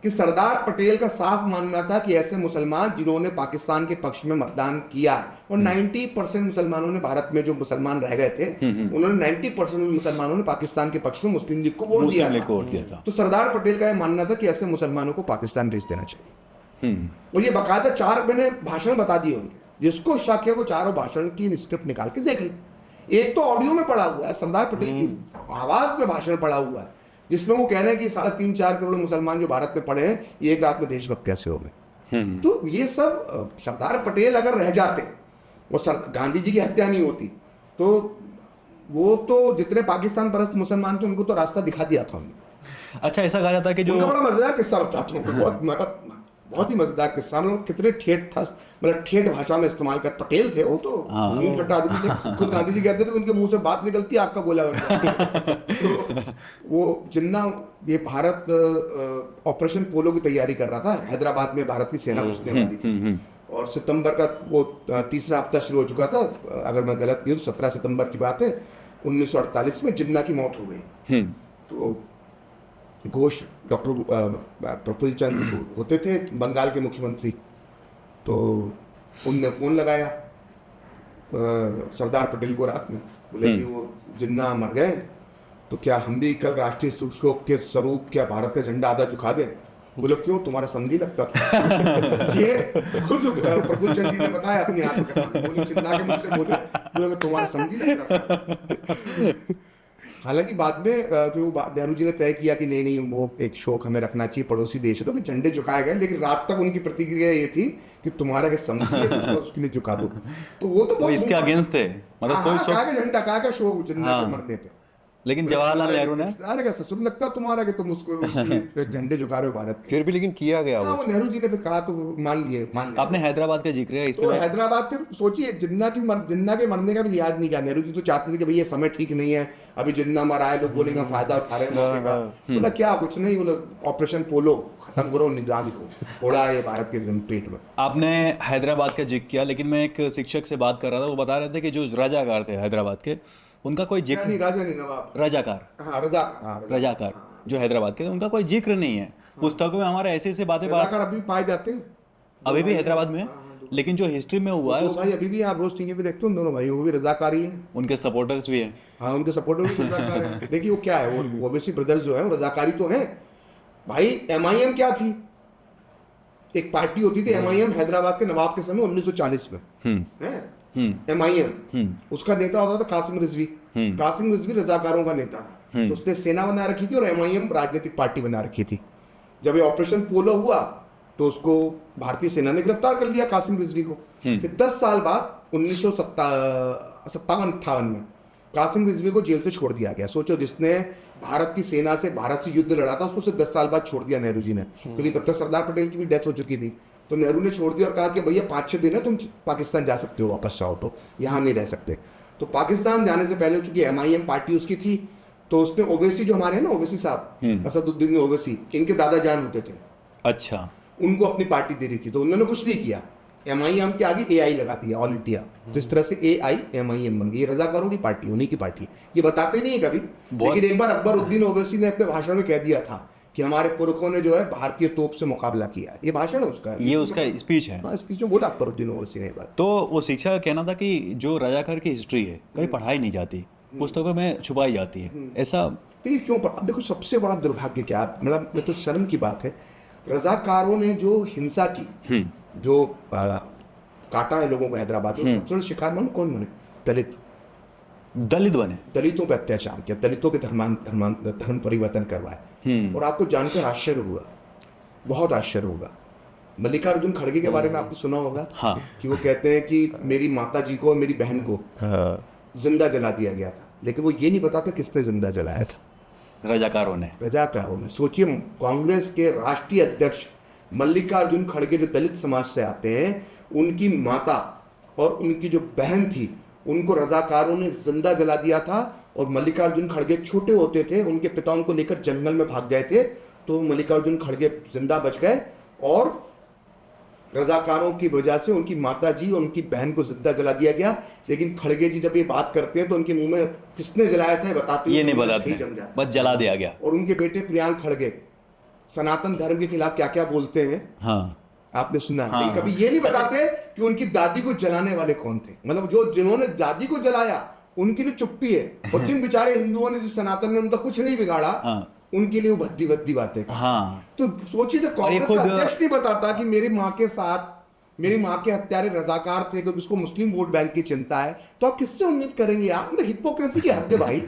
कि सरदार पटेल का साफ मानना था कि ऐसे मुसलमान जिन्होंने पाकिस्तान के पक्ष में मतदान किया, और 90% मुसलमानों ने, भारत में जो मुसलमान रह गए थे, उन्होंने 90% मुसलमानों ने पाकिस्तान के पक्ष में मुस्लिम लीग को वोट दिया था। तो सरदार पटेल का यह मानना था कि ऐसे मुसलमानों को पाकिस्तान भेज देना चाहिए। और ये बाकायदा 4 मैंने भाषण बता दिए उनके, जिसको शक है वो चारों भाषण की स्क्रिप्ट निकाल के देख ले। एक तो ऑडियो में पड़ा हुआ है, सरदार पटेल की आवाज में भाषण पड़ा हुआ है, जिसमें वो कह रहे हैं कि 3.5-4 करोड़ मुसलमान जो भारत में पड़े हैं, ये एक रात में देशभक्त कैसे हो गए। तो ये सब सरदार पटेल अगर रह जाते और गांधी जी की हत्या नहीं होती, तो वो तो जितने पाकिस्तान परस्त मुसलमान थे उनको तो रास्ता दिखा दिया था उन्होंने। अच्छा, ऐसा कहा जाता है कि जो उनका बड़ा मजेदार किस्सा बताता हूँ, बहुत ही मजेदार किस्सा। मतलब कितने ठेठ था, मतलब ठेठ भाषा में इस्तेमाल कर। पटेल थे वो तो मुंह फटा आदमी थे, खुद गांधी जी कहते थे उनके मुंह से बात निकलती आग का गोला बन गया। तो वो जिन्ना ये भारत ऑपरेशन पोलो की तैयारी कर रहा था, हैदराबाद में भारत की सेना घुसने वाली थी, और सितंबर का वो तीसरा हफ्ता शुरू हो चुका था, अगर मैं गलत नहीं हूँ 17 सितंबर की बात है, 1948 में जिन्ना की मौत हो गई। तो घोष डॉक्टर प्रफुल्ल चंद्र होते थे बंगाल के मुख्यमंत्री, तो उनने फोन लगाया सरदार पटेल को रात में, बोले कि वो जिन्ना मर गए, तो क्या हम भी कल राष्ट्रीय शोक के स्वरूप क्या भारत का झंडा आधा झुका दें। बोले क्यों, तुम्हारा समझी लगता था। ये खुद प्रफुल्ल चंद्र जी ने बताया अपनी बोले चिन्ना के मुझसे बोले तुम्हारा समझी लगता था। हालांकि बाद में फिर वो नेहरू जी ने तय किया कि नहीं वो एक शोक हमें रखना चाहिए, पड़ोसी देश है, तो झंडे झुकाए गए, लेकिन रात तक उनकी प्रतिक्रिया ये थी कि तुम्हारा के समझिए उसके लिए झुका दो। तो वो इसके अगेंस्ट थे, मतलब कोई झंडा कहा का शोक जिन्ना के मरने पे। लेकिन जवाहरलाल नेहरू ने अरे कैसा सुन लगता तुम्हारा कि तुम उसको झंडे झुका रहे हो भारत के। फिर भी लेकिन किया गया वो नेहरू जी ने फिर कहा तो मान लिए। आपने हैदराबाद का जिक्र है इसमें, तो हैदराबाद के सोचिए जिन्ना के मरने का भी लिहाज नहीं किया। नेहरू जी तो चाहते थे कि भाई ये समय ठीक नहीं है, अभी जिन्ना मरा है, लोग बोलेंगे फायदा उठा रहे हैं। बोला क्या कुछ नहीं, बोला ऑपरेशन पोलो खत्म करो, निजाम को उड़ा ये भारत के पेट में। आपने हैदराबाद का जिक्र किया, लेकिन मैं एक शिक्षक से बात कर रहा था, वो बता रहे थे कि जो रजाकार थे हैदराबाद के, उनका कोई जिक्र नहीं, राजा नहीं, नवाब रजाकार, हाँ रजाकार जो हैदराबाद के, उनका कोई जिक्र नहीं है पुस्तकों में। हमारे ऐसे ऐसे बातें अभी पाए जाते हैं, अभी भी हैदराबाद में, लेकिन जो हिस्ट्री में हुआ है भाई अभी भी आप रोज टीवी पे देखते हो दोनों भाई, वो भी रजाकारी है, उनके सपोर्टर्स भी हैं। हाँ, उनके सपोर्टर भी रजाकार हैं। देखिए वो क्या है, वो ओबीसी ब्रदर्स जो है वो रजाकारी तो हैं भाई। MIM क्या थी, एक पार्टी होती थी MIM हैदराबाद के नवाब के समय 1940 में। MIM उसका नेता होता था कासिम रिजवी। कासिम रिजवी रजाकारों का नेता था, तो उसने सेना बना रखी थी और MIM राजनीतिक पार्टी बना रखी थी। जब ये ऑपरेशन पोलो हुआ तो उसको भारतीय सेना ने गिरफ्तार कर लिया कासिम रिजवी को। फिर 10 साल बाद 1957-58 में कासिम रिजवी को जेल से छोड़ दिया गया। सोचो, जिसने भारत की सेना से भारत से युद्ध लड़ा था उसको सिर्फ 10 साल बाद छोड़ दिया नेहरू जी ने, क्योंकि तब तक सरदार पटेल की भी डेथ हो चुकी थी। तो नेहरू ने छोड़ दिया और कहा कि भैया 5-6 दिन है, तुम पाकिस्तान जा सकते हो, वापस जाओ, तो यहाँ नहीं रह सकते। तो पाकिस्तान जाने से पहले चूंकि MIM पार्टी उसकी थी, तो उसने ओवैसी जो हमारे हैं ना, ओवैसी साहब, असदुद्दीन ओवैसी, इनके दादा जान होते थे, अच्छा, उनको अपनी पार्टी दे रही थी, तो उन्होंने कुछ नहीं किया, MIM के आगे AI लगा दिया, ऑल इंडिया। तो इस तरह से AIMIM बन गई। ये रजाकारों की पार्टी, उन्हीं की पार्टी, ये बताते नहीं है कभी, लेकिन एक बार अकबर उद्दीन ओवैसी ने अपने भाषण में कह दिया था कि हमारे पुरखों ने जो है भारतीय तोप से मुकाबला किया। ये भाषण है उसका, ये उसका स्पीच है। हाँ, स्पीच में बोला अकबर उद्दीन ओवैसी ने ये बात। तो वो शिक्षा का कहना था कि जो रजाकार की हिस्ट्री है कहीं पढ़ाई नहीं जाती, पुस्तकों में छुपाई जाती है, ऐसा। देखिए क्यों अब देखो, सबसे बड़ा दुर्भाग्य क्या है, मतलब ये तो शर्म की बात है, रजाकारों ने जो हिंसा की, जो काटा है लोगों को हैदराबाद में, सबसे बड़ा शिकार मानो कौन बने? दलित। दलित बने, दलितों पे अत्याचार किया, दलितों के धर्म परिवर्तन करवाए। और आपको जानकर आश्चर्य हुआ, बहुत आश्चर्य होगा, मल्लिकार्जुन खड़गे के बारे में आपने सुना होगा। हाँ। कि वो कहते हैं कि मेरी माता जी को और मेरी बहन को जिंदा जला दिया गया था, लेकिन वो ये नहीं बताते किसने जिंदा जलाया था। रजाकारों ने। रजाकारों ने। सोचिए, कांग्रेस के राष्ट्रीय अध्यक्ष मल्लिकार्जुन खड़गे जो दलित समाज से आते हैं, उनकी माता और उनकी जो बहन थी, उनको रजाकारों ने जिंदा जला दिया था। और मल्लिकार्जुन खड़गे छोटे होते थे, उनके पिता उनको लेकर जंगल में भाग गए थे, तो मल्लिकार्जुन खड़गे जिंदा बच गए, और रजाकारों की वजह से उनकी माता जी और उनकी बहन को जिंदा जला दिया गया। लेकिन खड़गे जी जब ये बात करते हैं तो उनके मुंह में किसने जलाया था बताते ये नहीं बताते, बस जला दिया गया। और उनके बेटे प्रियांक खड़गे सनातन धर्म के खिलाफ क्या क्या बोलते हैं, हाँ, आपने सुना है। हाँ, लेकिन कभी ये नहीं बताते कि उनकी दादी को जलाने वाले कौन थे, मतलब जो जिन्होंने दादी को जलाया उनकी लिए चुप्पी है, और जिन बेचारे हिंदुओं ने, जिस सनातन ने उनका कुछ नहीं बिगाड़ा, हाँ, उनके लिए वो भद्दी भद्दी बातें। हाँ। तो सोचिए, जब कांग्रेस का अध्यक्ष नहीं बताता कि मेरी माँ के साथ, मेरी माँ के हत्यारे रजाकार थे क्योंकि उसको मुस्लिम वोट बैंक की चिंता है, तो आप किससे उम्मीद करेंगे यार? मतलब हिपोक्रेसी की हद है भाई,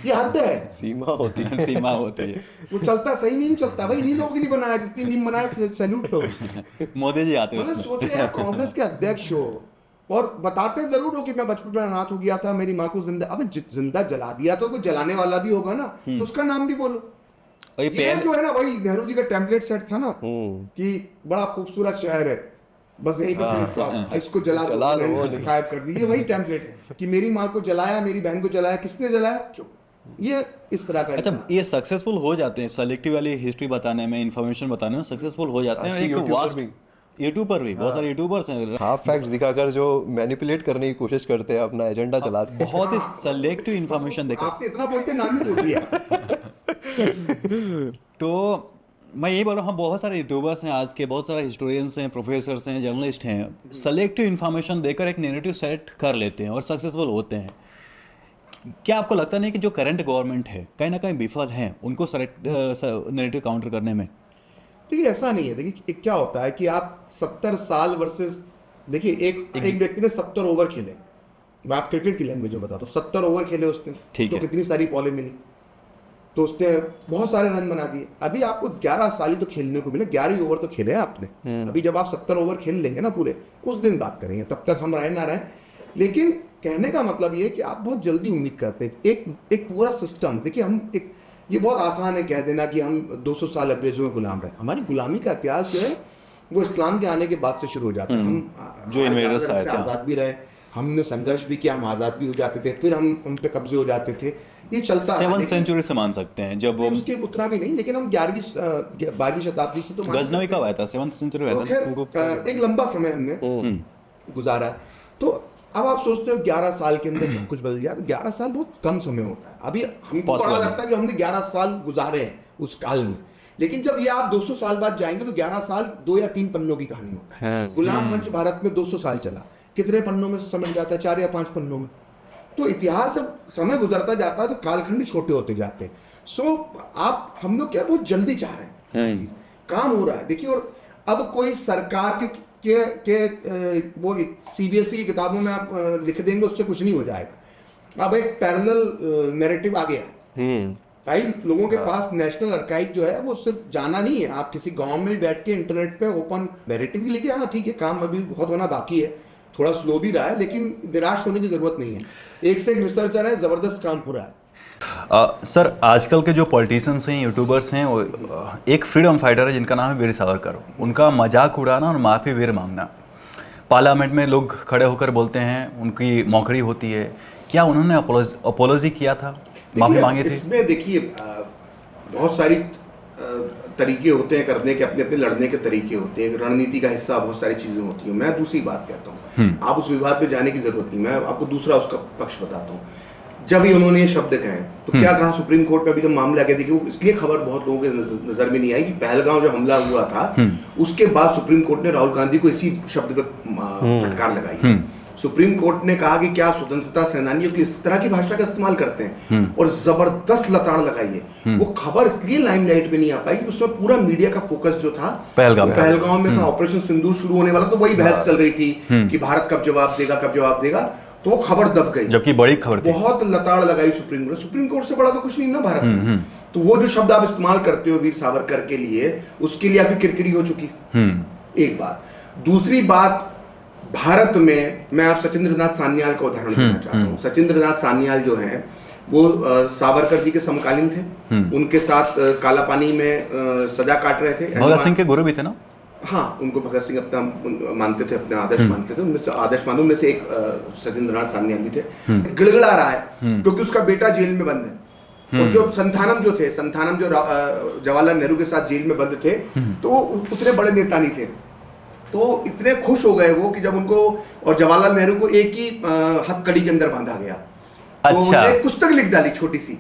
ये हद है। सीमा होती है। सीमा होती है। वो चलता सही मीम चलता भाई, इन्हीं लोगों के लिए बनाया, जिसने मीम बनाया सैल्यूट हो। मोदी जी आते हैं मतलब उसमें। सोचिए यार, कांग्रेस के अध्यक्ष हो और बताते जरूर हो कि मैं बचपन में अनाथ हो गया था, मेरी माँ को जिंदा, अब जिंदा जला दिया तो कोई जलाने वाला भी होगा ना, तो उसका नाम भी बोलो। और ये जो है ना, वही नेहरू जी का टेम्पलेट सेट था ना, कि बड़ा खूबसूरत शहर है, बस यही पर इसको जला दो, गायब कर दीजिए। वही टेम्पलेट है कि मेरी माँ को जलाया, मेरी बहन को जलाया, किसने जलाया? चुप। ये इस तरह का। अच्छा, ये सक्सेसफुल हो जाते हैं सेलेक्टिव वाली हिस्ट्री बताने में, इन्फॉर्मेशन बताने में सक्सेसफुल हो जाते हैं। एक वास्ट यूट्यूब पर भी बहुत सारे यूट्यूबर हैं, हाफ फैक्ट्स दिखाकर जो मैनिपुलेट करने की कोशिश करते हैं, अपना एजेंडा चलाते हैं। बहुत ही सेलेक्टिव इन्फॉर्मेशन देकर। आपने इतना बोलते नाम ही बोल दिया। तो मैं यही बोल रहा हूँ, बहुत सारे यूट्यूबर्स हैं आज के, बहुत सारे हिस्टोरियंस हैं, प्रोफेसर्स हैं, जर्नलिस्ट हैं, सेलेक्टिव इन्फॉर्मेशन देकर एक नैरेटिव सेट कर लेते हैं और सक्सेसफुल होते हैं। क्या आपको लगता नहीं कि जो करंट गवर्नमेंट है कहीं ना कहीं विफल हैं उनको नैरेटिव काउंटर करने में? देखिए ऐसा नहीं है। देखिए क्या होता है कि आप 70 साल वर्सेस, देखिए एक व्यक्ति ने 70 ओवर खेले, मैं आप क्रिकेट की लैंग्वेज में बताता हूँ, 70 ओवर खेले उसने, तो कितनी सारी बॉलें मिली, तो उसने बहुत सारे रन बना दिए। अभी आपको 11 साल ही तो खेलने को मिले, 11 ओवर तो खेले हैं आपने। अभी जब आप 70 ओवर खेल लेंगे ना पूरे, उस दिन बात करेंगे, तब तक हम रहे ना रहे। लेकिन कहने का मतलब ये कि आप बहुत जल्दी उम्मीद करते हैं एक पूरा सिस्टम। देखिए ये बहुत आसान है कह देना कि हम 200 साल अंग्रेजों में गुलाम रहे। हमारी गुलामी का इतिहास जो है वो इस्लाम के आने के बाद से शुरू हो जाता है। हम जो इन्वेडर्स आए थे, आज़ाद भी रहे, हमने संघर्ष भी किया, हम आज़ाद भी हो जाते थे, फिर हम उन पे कब्जे हो जाते थे, ये चलता 7वीं सेंचुरी से मान सकते हैं जब वो उसके उतना भी नहीं, लेकिन हम 12वीं शताब्दी से तो गजनवी कब आया था, 7वीं सेंचुरी में आया था। एक लंबा समय हमने गुजारा। तो अब आप सोचते हो 11 साल के अंदर सब कुछ बदल गया, तो 11 साल बहुत कम समय होता है। अभी हमको बड़ा लगता है कि हमने 11 साल गुजारे हैं उस काल में, लेकिन जब ये आप 200 साल बाद जाएंगे तो 11 साल 2 या 3 पन्नों की कहानी होता है। गुलाम मंच भारत में 200 साल चला, कितने पन्नों में समझ जाता है? 4 या 5 पन्नों में। तो इतिहास जब समय गुजरता जाता है तो कालखंड छोटे होते जाते हैं। हम लोग क्या बहुत जल्दी चाह रहे हैं, काम हो रहा है। देखिए, और अब कोई सरकार के वो CBSE की किताबों में आप लिख देंगे, उससे कुछ नहीं हो जाएगा। अब एक पैरेलल नैरेटिव आ गया भाई, लोगों के पास नेशनल आर्काइव जो है वो सिर्फ जाना नहीं है, आप किसी गांव में बैठ के इंटरनेट पे ओपन नैरेटिव भी लिखे। हाँ ठीक है, काम अभी बहुत होना बाकी है, थोड़ा स्लो भी रहा है, लेकिन निराश होने की जरूरत नहीं है। एक से एक रिसर्चर है, जबरदस्त काम हो रहा है। सर, आजकल के जो पॉलिटिशियंस हैं, यूट्यूबर्स हैं, वो एक फ्रीडम फाइटर है जिनका नाम है वीर सावरकर। उनका मजाक उड़ाना और माफ़ी वीर मांगना, पार्लियामेंट में लोग खड़े होकर बोलते हैं, उनकी मौखरी होती है। क्या उन्होंने अपोलॉजी किया था? माफी देखिए, मांगे थे? इसमें देखिए बहुत सारी तरीके होते हैं करने के, अपने अपने लड़ने के तरीके होते हैं, रणनीति का हिस्सा बहुत सारी चीजें होती हैं। मैं दूसरी बात कहता हूँ, आप उस विवाद पे जाने की जरूरत नहीं, मैं आपको दूसरा उसका पक्ष बताता हूँ। जब ही उन्होंने ये शब्द कहे तो क्या कहा सुप्रीम कोर्ट का भी जब मामला गया, देखिए वो इसलिए खबर बहुत लोगों के नजर में नहीं आई कि पहलगांव जो हमला हुआ था उसके बाद सुप्रीम कोर्ट ने राहुल गांधी को इसी शब्द पे फटकार लगाई। सुप्रीम कोर्ट ने कहा कि क्या स्वतंत्रता सेनानियों की इस तरह की भाषा का इस्तेमाल करते हैं, और जबरदस्त लताड़ लगाई है। वो खबर इसलिए लाइमलाइट में नहीं आ पाई कि उसमें पूरा मीडिया का फोकस जो था पहलगांव में था। ऑपरेशन सिंदूर शुरू होने वाला तो वही बहस चल रही थी कि भारत कब जवाब देगा, तो वो खबर दब गई, जबकि बड़ी खबर थी। बहुत लताड़ लगाई सुप्रीम कोर्ट से बड़ा तो कुछ नहीं ना भारत में। तो वो जो शब्द आप इस्तेमाल करते हो वीर सावरकर के लिए, उसके लिए आपकी किरकिरी हो चुकी। एक बात। दूसरी बात, भारत में मैं आप सचिंद्र नाथ सान्याल का उदाहरण देना चाहता हूँ। सचिंद्र नाथ सान्याल जो हैं वो सावरकर जी के समकालीन थे, उनके साथ काला पानी में सजा काट रहे थे। भगत सिंह के गुरु भी थे ना? हाँ, उनको भगत सिंह अपना मानते थे, अपना आदर्श मानते थे। उनमें से आदर्श मानों में से एक सचिंद्र नाथ सान्याल भी थे। गिड़गिड़ा रहा है क्योंकि उसका बेटा जेल में बंद है, और जो संथानम जो जवाहरलाल नेहरू के साथ जेल में बंद थे, तो वो उतने बड़े नेता नहीं थे। तो इतने खुश हो गए वो कि जब उनको और जवाहरलाल नेहरू को एक ही हथकड़ी के अंदर बांधा गया, तो उन्होंने एक पुस्तक लिख डाली छोटी सी,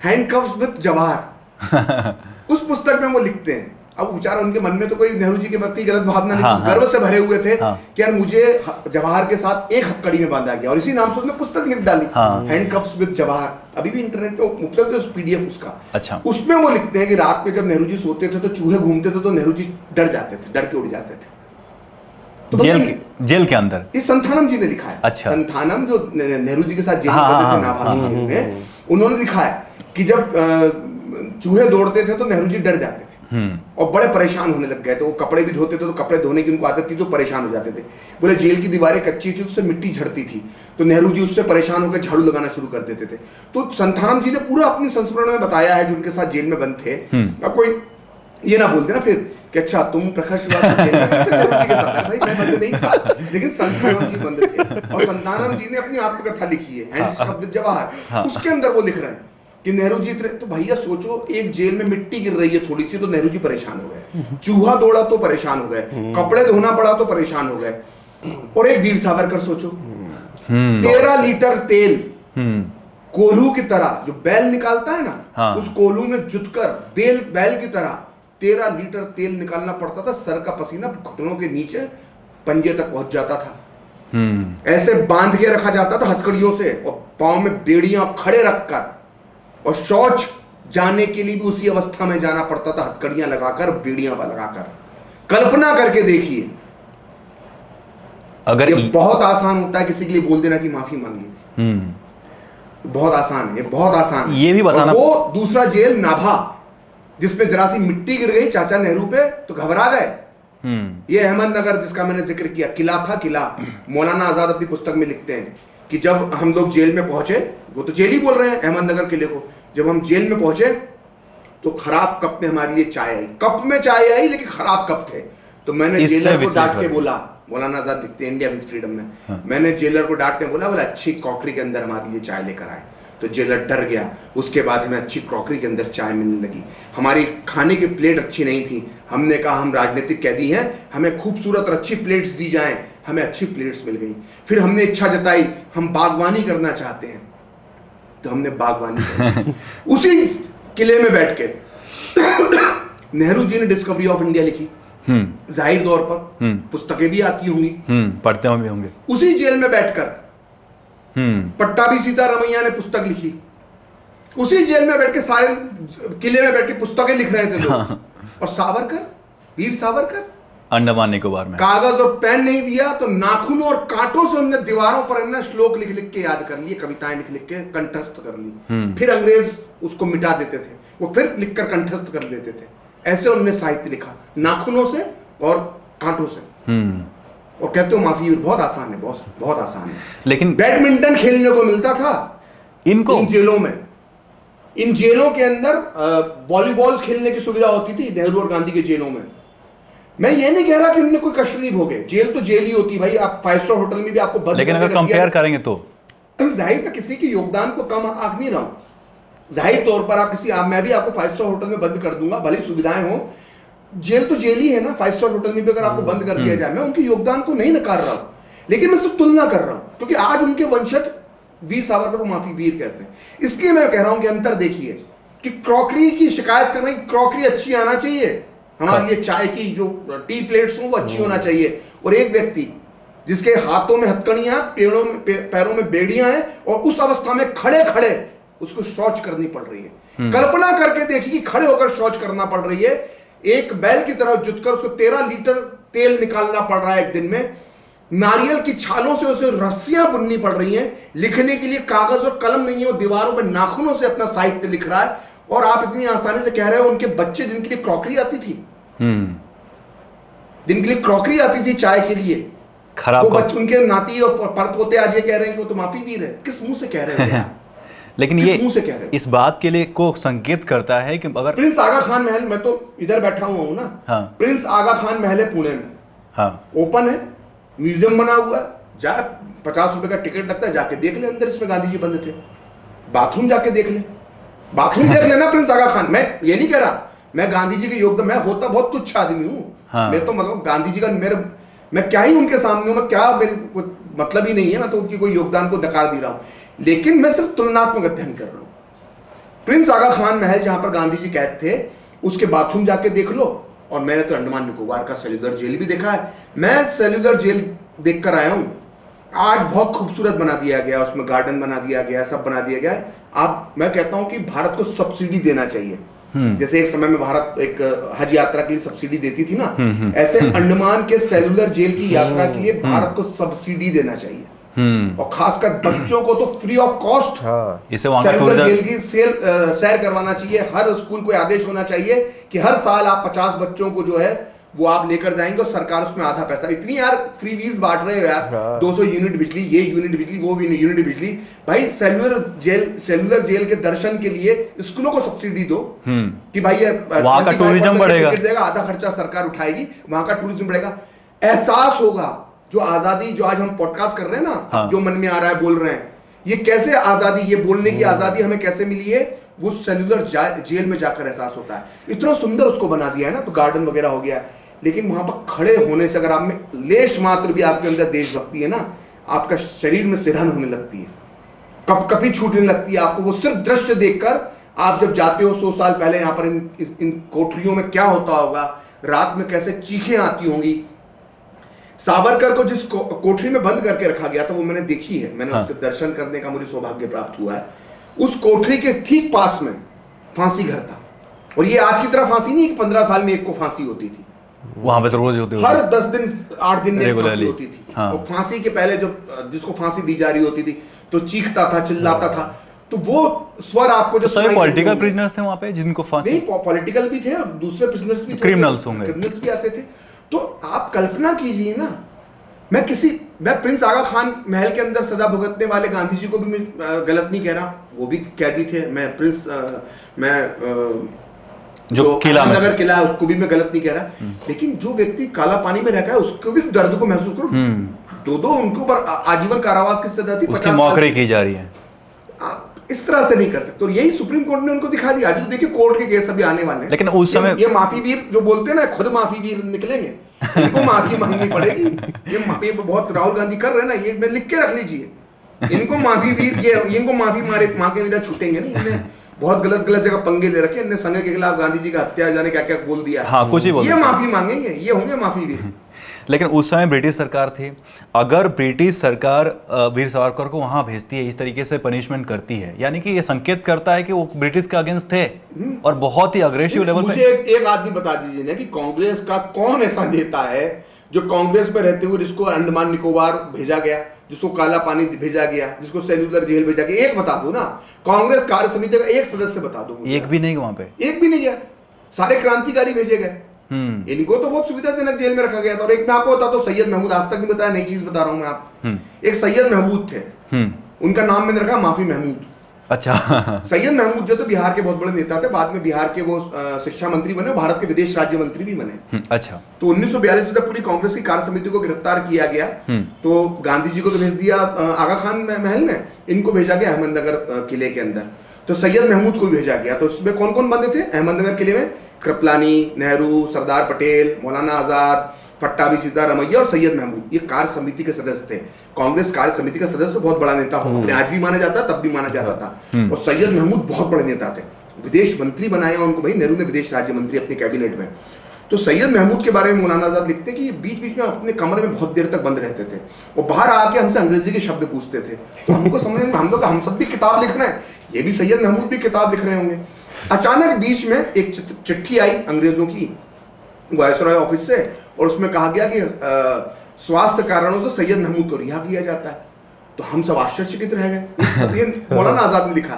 हैंडकफ्स विद जवाहर। उस पुस्तक में वो लिखते हैं, अब बेचारा उनके मन में तो कोई नेहरू जी के प्रति गलत भावना नहीं, गर्व से भरे हुए थे कि यार मुझे जवाहर के साथ एक हथकड़ी में बांधा गया, और इसी नाम से उसने पुस्तक लिख डाली, हैंडकफ्स विद जवाहर। अभी भी इंटरनेट पे उपलब्ध है उस पीडीएफ उसका। अच्छा। उसमें वो लिखते हैं कि रात में जब नेहरू जी सोते थे तो चूहे घूमते थे, तो नेहरू जी डर जाते थे, डर के उड़ जाते थे। तो जेल के अंदर इस संथानम जी ने लिखा है। अच्छा। संथानम जो नेहरू जी के साथ जेल में बंद थे नाभागी जेल में, उन्होंने लिखा है कि जब चूहे दौड़ते थे तो नेहरू जी डर जाते थे और बड़े परेशान होने लग गए थे। वो कपड़े भी धोते थे तो कपड़े धोने की उनको आदत थी, तो परेशान हो जाते थे। बोले जेल की दीवारें कच्ची थी, उससे मिट्टी झड़ती थी, तो नेहरू जी उससे परेशान होकर झाड़ू लगाना शुरू कर देते थे। तो संथानम जी ने पूरा अपने संस्मरण में बताया है जो उनके साथ जेल में बंद थे। अब कोई ये ना बोलते ना फिर कि अच्छा तुम प्रखर श्रीवास्तव जेल में बंद थे, भाई मैं बंद नहीं था, लेकिन संथानम जी बंद थे। और संथानम जी ने अपनी आत्मकथा लिखी है, हैंडकफ्स विद जवाहर। उसके अंदर वो लिख रहे हैं कि नेहरू जी, तो भैया सोचो, एक जेल में मिट्टी गिर रही है थोड़ी सी तो नेहरू जी परेशान हो गए, चूहा दौड़ा तो परेशान हो गए, कपड़े धोना पड़ा तो परेशान हो गए, और एक वीर सावरकर सोचो 13 लीटर तेल कोल्हू की तरह जो बैल निकालता है ना, उस कोल्हू में जुटकर बैल की तरह 13 लीटर तेल निकालना पड़ता था। सर का पसीना घुटनों के नीचे पंजे तक पहुंच जाता था, ऐसे बांध के रखा जाता था हथकड़ियों से, और पांव में बेड़ियां खड़े रखकर, और शौच जाने के लिए भी उसी अवस्था में जाना पड़ता था, हथकड़ियां लगाकर, बेड़ियां लगाकर। कल्पना करके देखिए, अगर ये बहुत आसान होता है किसी के लिए बोल देना कि माफी मांगी, बहुत आसान है, ये बहुत आसान है। ये भी बताना, वो दूसरा जेल नाभा, जिसपे जरा सी मिट्टी गिर गई चाचा नेहरू पे तो घबरा गए। ये अहमदनगर जिसका मैंने जिक्र किया, किला था, किला। मौलाना आजाद अपनी पुस्तक में लिखते हैं कि जब हम लोग जेल में पहुंचे, वो तो जेल ही बोल रहे हैं अहमदनगर किले को, जब हम जेल में पहुंचे तो खराब कप में हमारे लिए चाय आई, कप में चाय आई लेकिन खराब कप थे। तो मैंने जेलर को डांट के बोला, मौलाना आजाद लिखते हैं इंडिया विंस फ्रीडम में, मैंने जेलर को डांट के बोला अच्छी क्रॉकरी के अंदर हमारे लिए चाय लेकर आए। तो जेलर डर गया। उसके बाद हमें अच्छी क्रॉकरी के अंदर चाय मिलने लगी। हमारी खाने की प्लेट अच्छी नहीं थी, हमने कहा हम राजनीतिक कैदी हैं, हमें खूबसूरत और अच्छी प्लेट्स दी जाएं, हमें अच्छी प्लेट्स मिल गई। फिर हमने इच्छा जताई हम बागवानी करना चाहते हैं, तो हमने बागवानी की। उसी किले में बैठ के नेहरू जी ने डिस्कवरी ऑफ इंडिया लिखी, जाहिर तौर पर पुस्तकें भी आती होंगी, पढ़ते होंगे। उसी जेल में बैठकर पट्टाभी सीतारमैया ने पुस्तक लिखी, उसी जेल में बैठ के, सारे किले में बैठ के पुस्तकें लिख रहे थे लोग। और सावरकर, वीर सावरकर, अंडमान निकोबार में कागज और पेन नहीं दिया तो नाखूनों और कांटों से हमने दीवारों पर हमने श्लोक लिख लिख के याद कर लिए, कविताएं लिख लिख के कंठस्थ कर ली। फिर अंग्रेज उसको मिटा देते थे, वो फिर लिखकर कंठस्थ कर लेते थे। ऐसे उन्होंने साहित्य लिखा, नाखूनों से और कांटों से। और कहते हो माफी बहुत आसान है, बहुत आसान है। लेकिन बैडमिंटन खेलने को मिलता था इनको इन जेलों में। इन जेलों के अंदर वॉलीबॉल खेलने की सुविधा होती थी नेहरू और गांधी के जेलों में। मैं ये नहीं कह रहा कि उनने कोई कष्ट नहीं भोगे, जेल तो जेल ही होती भाई। आप 5 स्टार होटल में भी आपको बंद, लेकिन अगर कंपेयर करेंगे तो जाहिर है किसी के योगदान को कम आंक नहीं रहा हूं, जाहिर तौर पर मैं भी आपको 5 स्टार होटल में बंद कर दूंगा, भले ही सुविधाएं हो, जेल तो जेल ही है ना। 5 स्टार होटल में भी अगर आपको बंद कर दिया जाए, मैं उनके योगदान को नहीं नकार रहा हूं, लेकिन मैं सिर्फ तुलना कर रहा हूं, क्योंकि आज उनके वंशज वीर सावरकर को माफी वीर कहते हैं। इसलिए मैं कह रहा हूं कि अंतर देखिए कि क्रॉकरी की शिकायत करना, क्रॉकरी अच्छी आना चाहिए, हमारे लिए चाय की जो टी प्लेट्स हो वो अच्छी होना चाहिए, और एक व्यक्ति जिसके हाथों में हथकड़ियां, पैरों में बेड़ियां हैं, और उस अवस्था में खड़े खड़े उसको शौच करनी पड़ रही है। कल्पना करके देखिए कि खड़े होकर शौच करना पड़ रही है, एक बैल की तरह जुटकर उसको 13 लीटर तेल निकालना पड़ रहा है एक दिन में, नारियल की छालों से उसे रस्सियां बुननी पड़ रही हैं, लिखने के लिए कागज और कलम नहीं है, वो दीवारों पर नाखूनों से अपना साहित्य लिख रहा है, और आप इतनी आसानी से कह रहे हो उनके बच्चे जिनके लिए क्रॉकरी आती थी, जिनके लिए क्रॉकरी आती थी चाय के लिए, खराब वो बच्चे, उनके नाती और परपोते आज ये कह रहे हैं कि वो तो माफी वीर है। किस मुंह से कह रहे हैं? लेकिन किस ये मुंह से कह रहे हो? इस बात के लिए को संकेत करता है कि अगर प्रिंस आगा खान महल, मैं तो इधर बैठा हुआ हूं ना, हाँ। प्रिंस आगा खान महल है पुणे में, हाँ, ओपन है, म्यूजियम बना हुआ है, जा 50 रुपए का टिकट लगता है, जाके देख ले अंदर, इसमें गांधी जी बंद थे, बाथरूम जाके देख ले, बाथरूम देख लेना प्रिंस आगा खान। मैं ये नहीं कह रहा मैं गांधी जी के योगदान, मैं होता बहुत तुच्छ आदमी हूँ, हाँ। मैं तो मतलब गांधी जी का मैं क्या ही उनके सामने हूँ, मैं क्या, मेरे कोई मतलब ही नहीं है, मैं तो उनकी कोई योगदान को नकार दे रहा हूँ, लेकिन मैं सिर्फ तुलनात्मक अध्ययन कर रहा हूँ। प्रिंस आगा खान महल जहां पर गांधी जी कैद थे, उसके बाथरूम जाके देख लो, और मैंने तो अंडमान निकोबार का सेल्यूलर जेल भी देखा है, मैं सेल्यूलर जेल देख कर आया हूं, आज बहुत खूबसूरत बना दिया गया, उसमें गार्डन बना दिया गया, सब बना दिया गया है। मैं कहता हूं कि भारत को सब्सिडी देना चाहिए, जैसे एक समय में भारत एक हज यात्रा के लिए सब्सिडी देती थी ना, ऐसे अंडमान के सेल्यूलर जेल की यात्रा के लिए भारत को सब्सिडी देना चाहिए, और खासकर बच्चों को तो फ्री ऑफ कॉस्ट इसे वहां का सेल्यूलर टूरिज्म जेल की सैर करवाना चाहिए। हर स्कूल को आदेश होना चाहिए कि हर साल आप 50 बच्चों को जो है वो आप लेकर जाएंगे, और सरकार उसमें आधा पैसा, इतनी यार फ्रीवीज बांट रहे हो यार, 200 यूनिट बिजली, ये यूनिट बिजली, वो भी यूनिट बिजली, भाई सेल्यूलर जेल के दर्शन के लिए स्कूलों को सब्सिडी दो कि भाई वहां का टूरिज्म बढ़ेगा, आधा खर्चा सरकार उठाएगी, वहां का टूरिज्म बढ़ेगा, एहसास होगा। जो आजादी, जो आज हम पॉडकास्ट कर रहे हैं ना, हाँ। जो मन में आ रहा है बोल रहे हैं, ये कैसे आजादी, ये बोलने की आजादी हमें कैसे मिली है, वो सेल्यूलर जेल में जाकर एहसास होता है। इतना सुंदर उसको बना दिया है ना, तो गार्डन वगैरह हो गया, लेकिन वहां पर खड़े होने से अगर आप में लेश मात्र भी आपके अंदर देशभक्ति है ना, आपका शरीर में सिरहन होने लगती है, कपकपी छूटने लगती है आपको। वो सिर्फ दृश्य देखकर आप जब जाते हो 100 साल पहले यहाँ पर इन कोठरियों में क्या होता होगा, रात में कैसे चीखें आती होंगी। सावरकर को जिस कोठरी में बंद करके रखा गया था वो मैंने देखी है, मैंने उसके दर्शन करने का मुझे सौभाग्य प्राप्त हुआ है। उस कोठरी के ठीक पास में फांसी घर था, और ये आज की तरह फांसी नहीं कि 15 साल में एक को फांसी होती थी, वहां पे तो रोज होते हर 10 दिन 8 दिन में फांसी होती थी। हाँ। और फांसी के पहले जो जिसको फांसी दी जा रही होती थी तो चीखता था, चिल्लाता था, तो वो स्वर आपको जो सभी पॉलिटिकल प्रिजनर्स थे वहां पे जिनको फांसी, नहीं पॉलिटिकल भी थे और दूसरे प्रिजनर्स भी थे, क्रिमिनल्स होंगे, क्रिमिनल्स भी आते थे। तो आप कल्पना कीजिए ना, मैं प्रिंस आगा खान महल के अंदर सजा भुगतने वाले गांधी जी को भी मैं गलत नहीं कह रहा, वो भी कैदी थे। जो नगर किला है उसको भी मैं गलत नहीं कह रहा, लेकिन जो व्यक्ति काला पानी में रहता है उसको भी दर्द को महसूस करो। दो उनके ऊपर आजीवन कारावास की सजा थी, उसकी मौकरी की जा रही है। आप इस तरह से नहीं कर सकते, और यही सुप्रीम कोर्ट ने उनको दिखा दिया। आज तो देखिए कोर्ट के केस अभी आने वाले हैं, लेकिन उस समय ये माफी वीर जो बोलते हैं ना, खुद माफी वीर निकलेंगे, इनको माफी मांगनी पड़ेगी। ये बहुत राहुल गांधी कर रहे हैं ना, ये मैं लिख के रख लीजिए, इनको माफी वीर, ये इनको माफी मांगे बिना छूटेंगे नहीं। इन्हें बहुत गलत जगह पंगे ले रखे, इन्हें संघ के खिलाफ गांधी जी का हत्या जाने क्या क्या बोल दिया, हाँ, कुछ ही बोल ये माफी मांगेंगे, ये होंगे माफी वीर। लेकिन उस समय ब्रिटिश सरकार थी, अगर ब्रिटिश सरकार वीर सावरकर को वहां भेजती है, इस तरीके से पनिशमेंट करती है, यानी कि ये संकेत करता है कि वो ब्रिटिश के अगेंस्ट थे और बहुत ही अग्रेसिव लेवल पे। मुझे एक आदमी बता दीजिए ना कि कांग्रेस का कौन ऐसा नेता है जो कांग्रेस में रहते हुए जिसको अंडमान निकोबार भेजा गया, जिसको काला पानी भेजा गया, जिसको सेल्यूलर जेल भेजा गया, एक बता दो ना, कांग्रेस कार्य समिति का एक सदस्य बता दो। एक भी नहीं, वहां पे एक भी नहीं गया, सारे क्रांतिकारी भेजे गए। इनको तो बहुत सुविधाजनक जेल में रखा गया था। और एक मैं आपको बताता हूँ, सैयद महमूद, आज तक नहीं बताया, नई चीज बता रहा हूँ मैं आप। एक सैयद महमूद थे, उनका नाम मैंने रखा माफी महमूद। अच्छा। सैयद महमूद जो तो बिहार के बहुत बड़े नेता थे, बाद में बिहार के वो शिक्षा मंत्री बने, भारत के विदेश राज्य मंत्री भी बने। अच्छा। तो 1942 में जब पूरी कांग्रेस की कार्य समिति को गिरफ्तार किया गया, तो गांधी जी को तो भेज दिया आगा खान महल में, इनको भेजा गया अहमदनगर किले के अंदर। तो सैयद महमूद को भेजा गया। तो उसमें कौन कौन बंदे थे अहमदनगर किले में? कृपलानी, नेहरू, सरदार पटेल, मौलाना आजाद, पट्टाभी सीतारमैया और सैयद महमूद। ये कार्य समिति के सदस्य थे। कांग्रेस कार्य समिति का सदस्य बहुत बड़ा नेता हो, अपने आज भी माना जाता, तब भी माना जाता था। और सैयद महमूद बहुत बड़े नेता थे, विदेश मंत्री बनाया उनको भाई नेहरू ने, विदेश राज्य मंत्री अपने कैबिनेट में। तो सैयद महमूद के बारे में मौलाना आजाद लिखते हैं कि ये बीच बीच में अपने कमरे में बहुत देर तक बंद रहते थे और बाहर आके हमसे अंग्रेजी के शब्द पूछते थे। तो हमको समझ में हम सब भी किताब लिख रहे हैं, ये भी सैयद महमूद भी किताब लिख रहे होंगे। अचानक बीच में एक चिट्ठी आई अंग्रेजों की वायसरॉय ऑफिस से, और उसमें कहा गया कि स्वास्थ्य कारणों से सैयद महमूद को रिहा किया जाता है। तो हम सब आश्चर्यचकित रह गए। ये मौलाना आजाद ने लिखा,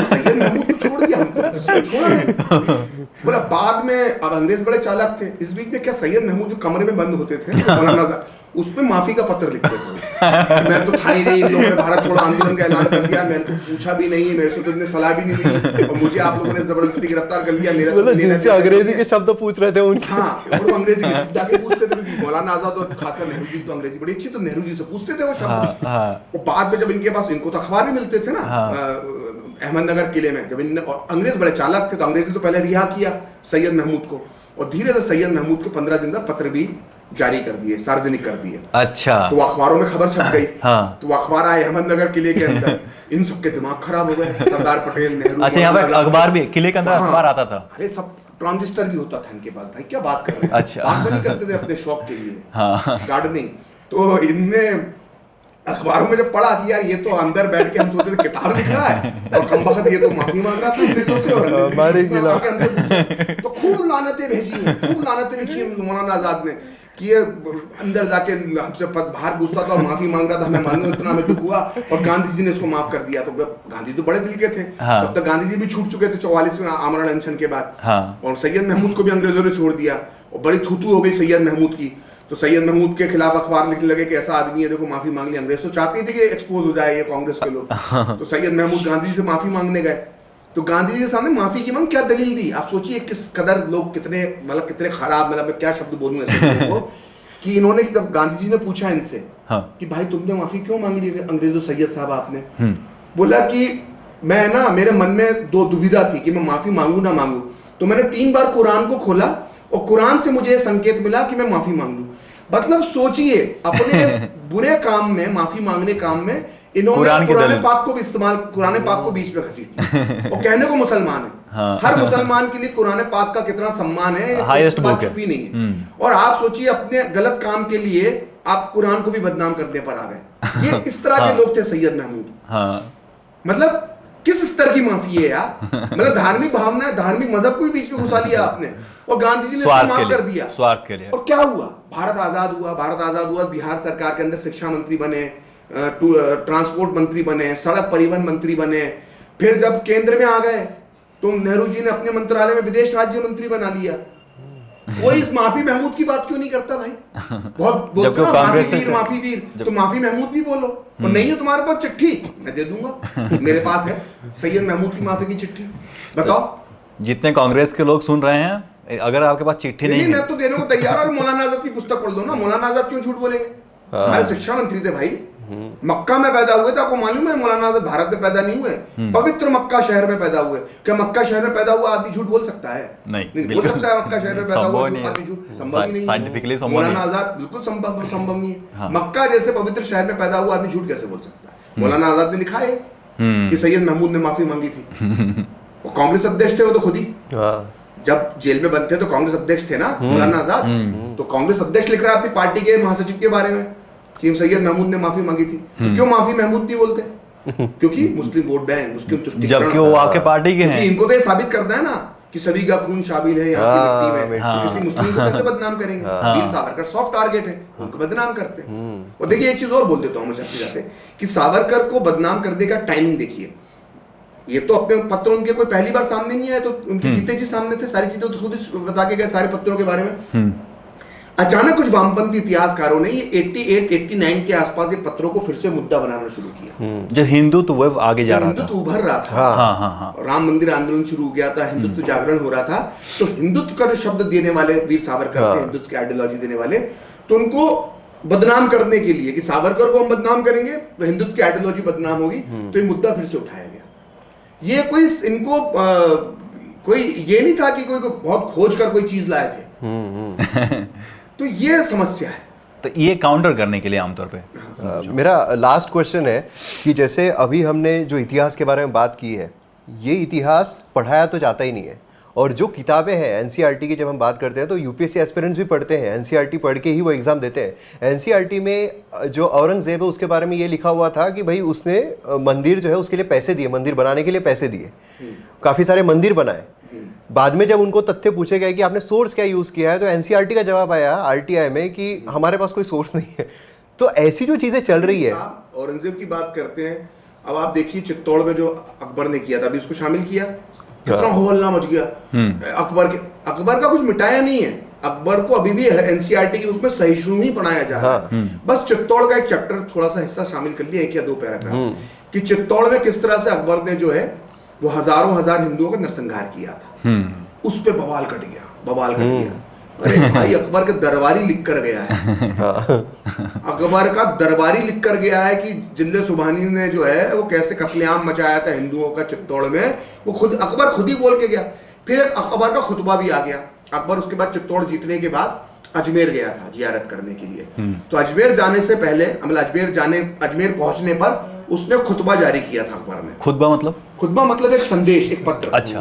सैयद महमूद को छोड़ दिया, हम छोड़ा नहीं। बोला बाद में, अब अंग्रेज बड़े चालाक थे, इस बीच में क्या सैयद महमूद जो कमरे में बंद होते थे मौलाना आजाद, उसमें माफी का पत्र लिखते थे। मैं तो था ही नहीं, इन लोगों ने भारत छोड़ो आंदोलन का ऐलान कर दिया, मैंने तो पूछा भी नहीं, मेरे से तो इतने सलाह भी नहीं दी, और मुझे आप लोगों ने जबरदस्ती गिरफ्तार कर लिया। मेरा जिनसे अंग्रेजी के शब्द पूछ रहे थे उनके, हाँ, और वो अंग्रेजी के शब्द आके पूछते थे, क्योंकि मौलाना आजाद और खासा नेहरू जी तो अंग्रेजी बड़ी अच्छी, तो नेहरू जी से पूछते थे वो शब्द। और बाद में जब इनके पास, इनको तो अखबार भी मिलते थे ना अहमदनगर किले में, जब इनने, और अंग्रेज बड़े चालाक थे, तो अंग्रेज ने तो पहले रिहा किया सैयद महमूद को, और धीरे से सैयद महमूद को 15 दिन का पत्र भी जारी कर दिए, सार्वजनिक कर दिए। अच्छा, तो अखबारों में खबर छप गई। हाँ। तो अखबार आए अहमदनगर किले के अंदर, इन सबके दिमाग खराब हो गए, सरदार पटेल, नेहरू। अच्छा, यहाँ पे अखबार भी, किले के अंदर अखबार आता था? अरे सब ट्रांजिस्टर भी होता था इनके पास भाई, क्या बात कर रहे हैं। अच्छा। बात नहीं करते थे अपने शौक के लिए, हाँ। गार्डनिंग। तो इनने अखबारों में जब पढ़ा कि यार ये तो अंदर बैठ के हम सोचते थे किताब लिख रहा है, और कम वक्त ये तो माफी मांग रहा था अंग्रेजों से, और तो खूब लानतें भेजी हैं, खूब लानतें लिखी हैं मौलाना आजाद ने कि ये अंदर जाके हमसे बाहर घुसता था और माफी मांग रहा था, मैं मालूम इतना हमें दुख हुआ, और गांधी जी ने इसको माफ कर दिया। तो गांधी तो बड़े दिल के थे, हाँ। तब तक गांधी जी भी छूट चुके थे 44 में आमरण अनशन के बाद, हाँ। और सैयद महमूद को भी अंग्रेजों ने छोड़ दिया, और बड़ी थूथू हो गई सैयद महमूद की। तो सैयद महमूद के खिलाफ अखबार लिखने लगे कि ऐसा आदमी है, देखो माफी मांग ली। अंग्रेज तो चाहते थे कि एक्सपोज हो जाए ये कांग्रेस के लोग। तो सैयद महमूद गांधी जी से माफी मांगने गए, तो गांधी जी के सामने माफी की मांग क्या दलील दी, आप सोचिए किस कदर लोग कितने, मतलब कितने खराब, मतलब मैं क्या शब्द बोलूं ऐसे लोगों को, कि इन्होंने, जब गांधी जी ने पूछा इनसे, हाँ। कि भाई तुमने माफी क्यों मांग ली अंग्रेजों सैयद साहब आपने, बोला कि मैं ना, मेरे मन में दो दुविधा थी कि मैं माफी मांगू ना मांगू। तो मैंने 3 बार कुरान को खोला और कुरान से मुझे संकेत मिला कि मैं माफी मांग लूं। मतलब सोचिए, अपने इस बुरे काम में, माफी मांगने काम में, इन्होंने कुरान पाक को भी इस्तेमाल, कुरान पाक को बीच में घसीट लिया। और कहने को मुसलमान है, हाँ। हर मुसलमान के लिए कुरान पाक का कितना सम्मान है, हाईएस्ट बुक है, नहीं है। और आप सोचिए, अपने गलत काम के लिए आप कुरान को भी बदनाम करने पर आ गए। ये इस तरह के लोग थे सैयद महमूद। हाँ। मतलब किस स्तर की माफी है यार, मतलब धार्मिक भावना, धार्मिक मजहब को भी बीच में घुसा लिया आपने, और गांधी जी ने इसको माफ कर दिया, स्वार्थ के लिए। और क्या हुआ, भारत आजाद हुआ। भारत आजाद हुआ, बिहार सरकार के अंदर शिक्षा मंत्री बने, ट्रांसपोर्ट मंत्री बने, सड़क परिवहन मंत्री बने। फिर जब केंद्र में आ गए तो नेहरू जी ने अपने मंत्रालय में विदेश राज्य मंत्री बना लिया। वो इस माफी महमूद की बात क्यों नहीं करता भाई? बहुत बोलते ना माफी वीर, तो माफी महमूद भी बोलो। और नहीं है तुम्हारे पास चिट्ठी, मैं दे दूंगा, मेरे पास है सैयद महमूद की माफी की चिट्ठी, बताओ। जितने कांग्रेस के लोग सुन रहे हैं, अगर आपके पास चिट्ठी नहीं है, मैं तो देने को तैयार। और मौलाना आजाद की पुस्तक पढ़ दो ना, मौलाना आजाद क्यों झूठ बोलेंगे? हमारे शिक्षा मंत्री थे भाई, मक्का में पैदा हुए थे, आपको मालूम है मौलाना आजाद भारत में पैदा नहीं हुए, पवित्र मक्का शहर में पैदा हुए। क्या मक्का शहर में पैदा हुआ आदमी झूठ बोल सकता है? नहीं बोल सकता है मक्का शहर में पैदा हुआ आदमी झूठ? संभव ही नहीं, साइंटिफिकली संभव नहीं। मौलाना आजाद बिल्कुल संभव नहीं है। मक्का जैसे पवित्र शहर में पैदा हुआ आदमी झूठ कैसे बोल सकता है? मौलाना आजाद ने लिखा है कि सैयद महमूद ने माफी मांगी थी। वो कांग्रेस अध्यक्ष थे, वो तो खुद ही जब जेल में बंद थे तो कांग्रेस अध्यक्ष थे ना मौलाना आजाद। तो कांग्रेस अध्यक्ष लिख रहा है अपनी पार्टी के महासचिव के बारे में कि सैयद महमूद ने माफी मांगी थी। तो क्यों माफी महमूद नहीं बोलते? क्योंकि मुस्लिम वोट बैंक, मुस्लिम तुष्टिकरण, जबकि वो आपके पार्टी के हैं। इनको तो ये साबित करना है ना कि सभी का खून शामिल है यहाँ की मिट्टी में। तो किसी मुस्लिम को कैसे बदनाम करेंगे? वीर सावरकर सॉफ्ट टारगेट है, उनको बदनाम करते हैं। और देखिए एक चीज और बोल देता हूँ मैं जाते कि सावरकर को बदनाम करने का टाइमिंग देखिए। ये तो अपने पत्र उनके कोई पहली बार सामने नहीं आए, तो उनके जीते जी सामने थे, सारी चीजें तो खुद बता के गए सारे पत्रों के बारे में। अचानक कुछ वामपंथी इतिहासकारों ने ये 88-89 के आसपास ये पत्रों को फिर से मुद्दा बनाना शुरू किया। जो हिंदुत्व आगे जा रहा था, हिंदुत्व उभर रहा था। हाँ। राम मंदिर आंदोलन शुरू हो गया था, हिंदुत्व जागरण हो रहा था। तो हिंदुत्व का जो शब्द देने वाले वीर सावरकर थे, हिंदुत्व की आइडियोलॉजी देने वाले, तो उनको बदनाम करने के लिए कि सावरकर को हम बदनाम करेंगे तो हिंदुत्व की आइडियोलॉजी बदनाम होगी, तो ये मुद्दा फिर से उठाया गया। ये कोई इनको कोई ये नहीं था कि कोई बहुत खोज कर कोई चीज लाए थे। तो ये समस्या है। तो ये काउंटर करने के लिए आमतौर पे मेरा लास्ट क्वेश्चन है कि जैसे अभी हमने जो इतिहास के बारे में बात की है, ये इतिहास पढ़ाया तो जाता ही नहीं है, और जो किताबें हैं एनसीईआरटी की जब हम बात करते हैं तो यूपीएससी एस्पिरेंट्स भी पढ़ते हैं, एनसीईआरटी पढ़ के ही वो एग्जाम देते हैं। एनसीईआरटी में जो औरंगजेब है उसके बारे में ये लिखा हुआ था कि भाई उसने मंदिर जो है उसके लिए पैसे दिए, मंदिर बनाने के लिए पैसे दिए, काफ़ी सारे मंदिर बनाए। बाद में जब उनको तथ्य पूछे गए कि आपने सोर्स क्या यूज़ किया है, तो एनसीईआरटी का जवाब आया आरटीआई में कि हमारे पास कोई सोर्स नहीं है। तो ऐसी जो चीज़ें चल रही है, आप औरंगजेब की बात करते हैं, अब आप देखिए चित्तौड़ में जो अकबर ने किया था, अभी उसको शामिल किया, कितना हो हल्ला मच गया। अकबर का कुछ मिटाया नहीं है, अकबर को अभी भी एनसीईआरटी के रूप में सहिष्णु ही पढ़ाया जा रहा है। बस चित्तौड़ का एक चैप्टर थोड़ा सा हिस्सा शामिल कर लिया, एक या दो पैराग्राफ, कि चित्तौड़ में किस तरह से अकबर ने जो है वो हजारों हजार हिंदुओं का नरसंहार किया था। उस पे बवाल कट गया, बवाल कट गया। अरे भाई, अकबर के दरबारी लिख कर गया है, अकबर का दरबारी लिख कर गया है कि जिले सुबहानी ने जो है वो कैसे कत्लेआम मचाया था हिंदुओं का चित्तौड़ में, वो खुद अकबर खुद ही बोल के गया। फिर एक अकबर का खुतबा भी आ गया। अकबर उसके बाद चित्तौड़ जीतने के बाद अजमेर गया था जियारत करने के लिए। तो अजमेर जाने से पहले, मतलब अजमेर पहुंचने पर उसने खुतबा जारी किया था अकबर ने। खुतबा मतलब एक संदेश, एक पत्र। अच्छा,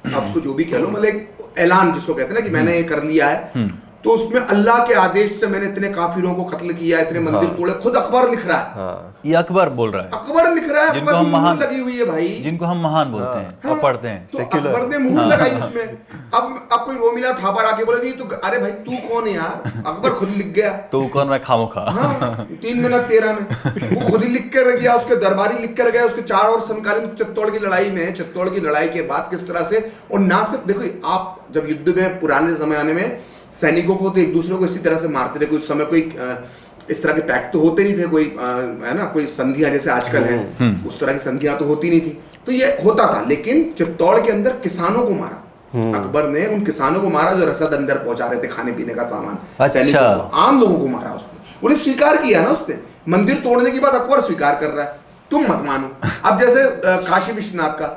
आप उसको जो भी कह लो, मतलब एक ऐलान जिसको कहते हैं ना कि मैंने ये कर लिया है। तो उसमें अल्लाह के आदेश से मैंने इतने काफिरों को कत्ल किया, इतने मंदिर तोड़े, खुद अकबर लिख रहा है। ये अकबर बोल रहा है, अकबर लिख रहा है, जिनको हम महान लगी हुई है भाई, जिनको हम महान बोलते हैं और पढ़ते हैं। तो अकबर ने मुहर लगाई उसमें। अब कोई रोमिला थापर आके बोले नहीं तो, अरे भाई तू कौन है यार, अकबर खुद लिख गया। तो कौन, मैं खामोखा। 3 मिनट 13 में वो खुद ही लिख कर गया, उसके दरबारी लिख कर गए। उसके 4 और समकालीन चित्तौड़ की लड़ाई में, चित्तौड़ की लड़ाई के बाद किस तरह से, और ना सिर्फ देखो, आप जब युद्ध में पुराने जमाने में सैनिकों को तो एक दूसरे को इसी तरह से मारते थे, कुछ समय कोई इस तरह के पैक्ट तो होते नहीं थे, कोई है ना, कोई संधियां जैसे आजकल हैं, उस तरह की संधियां तो होती नहीं थी। तो ये होता था, लेकिन चित्तौड़ के अंदर किसानों को मारा अकबर ने, उन किसानों को मारा जो रसद अंदर पहुंचा रहे थे, खाने पीने का सामान। अच्छा, आम लोगों को मारा उसने, उन्हें स्वीकार किया ना उसने। मंदिर तोड़ने के बाद अकबर स्वीकार कर रहा है, तुम मत मानो। अब जैसे काशी विश्वनाथ का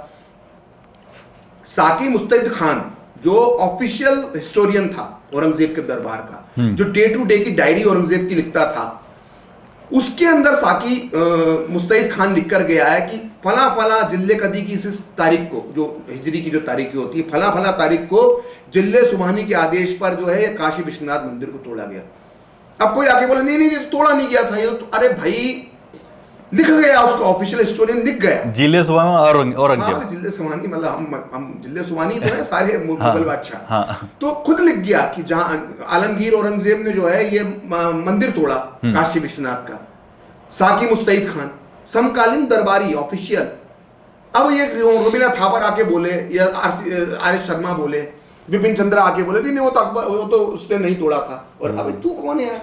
साकी मुस्तैद खान, जो ऑफिशियल हिस्टोरियन था औरंगजेब के दरबार का, जो डे टू डे की डायरी औरंगजेब की लिखता था, उसके अंदर साकी मुस्तैद खान लिख कर गया है कि फला फला जिले कदी की इस तारीख को, जो हिजरी की जो तारीख होती है, फला फला तारीख को जिले सुबहानी के आदेश पर जो है काशी विश्वनाथ मंदिर को तोड़ा गया। अब कोई आके बोले नहीं नहीं, तोड़ा नहीं गया था ये तो, अरे भाई लिख गया, उसको ऑफिशियल हिस्टोरियन लिख गया, जिले सुबहानी औरंगजेब। जिले सुबहानी, मतलब हम जिले सुबहानी तो है सारे मुगल बादशाह। तो खुद लिख गया कि जहां आलमगीर औरंगजेब ने जो है ये मंदिर तोड़ा काशी विश्वनाथ का, साकी मुस्तैद खान समकालीन दरबारी ऑफिशियल। अब ये रोमिला थापर आके बोले, या आर एस शर्मा बोले, विपिन चंद्रा आके बोले नहीं वो तो अकबर, वो तो उसने नहीं तोड़ा था। और अबे तू कौन है यार,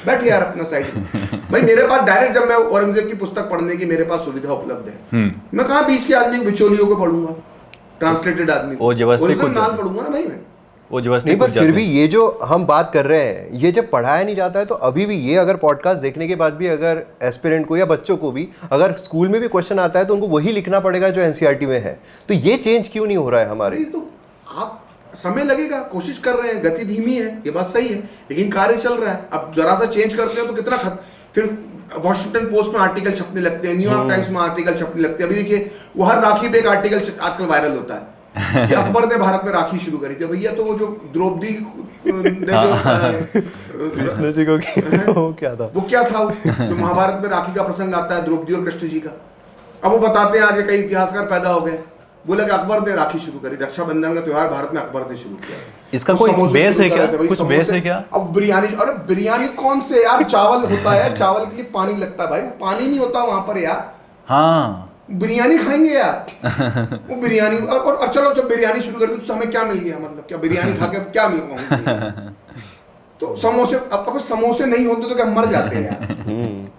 बैठ यार अपना साइड में। भाई मेरे पास डायरेक्ट, जब मैं औरंगजेब की पुस्तक पढ़ने की मेरे पास सुविधा उपलब्ध है, मैं कहाँ बीच के आदमी बिचौलियों को पढ़ूंगा, ट्रांसलेटेड आदमी को, नाल पढ़ूंगा ना भाई मैं। नहीं, पर फिर भी ये जो हम बात कर रहे हैं, ये जब पढ़ाया नहीं जाता है, तो अभी भी ये अगर पॉडकास्ट देखने के बाद भी अगर एस्पिरेंट को या बच्चों को भी अगर स्कूल में भी क्वेश्चन आता है तो उनको वही लिखना पड़ेगा जो एनसीईआरटी में है। तो ये चेंज क्यों नहीं हो रहा है हमारे? तो आप समय लगेगा, कोशिश कर रहे हैं, गति धीमी है, ये बात सही है, लेकिन कार्य चल रहा है। अब जरा सा चेंज करते हैं तो कितना फिर वॉशिंगटन पोस्ट में आर्टिकल छपने लगते हैं, न्यूयॉर्क टाइम्स में आर्टिकल छपने लगते हैं। अभी देखिए वो हर राखी पे एक आर्टिकल आजकल वायरल होता है कि अकबर ने भारत में राखी शुरू करी थी। भैया तो वो जो द्रौपदी कृष्ण जी को वो क्या था, जो महाभारत में राखी का प्रसंग आता है द्रौपदी और कृष्ण जी का। अब वो बताते हैं आज कई इतिहासकार पैदा हो गए, बोले कि अकबर ने राखी शुरू करी, रक्षाबंधन का त्योहार भारत में अकबर ने शुरू किया। इसका कोई बेस है क्या? कुछ बेस है क्या? अब बिरयानी, अरे बिरयानी कौन से यार, चावल होता है, चावल के लिए पानी लगता है भाई, पानी नहीं होता वहां पर यार। हाँ, बिरयानी खाएंगे यार वो बिरयानी। और चलो जब बिरयानी शुरू कर दी तो हमें क्या मिल गया, मतलब क्या बिरयानी खा के क्या मिल गया? तो समोसे, अब समोसे नहीं होते तो क्या मर जाते हैं यार?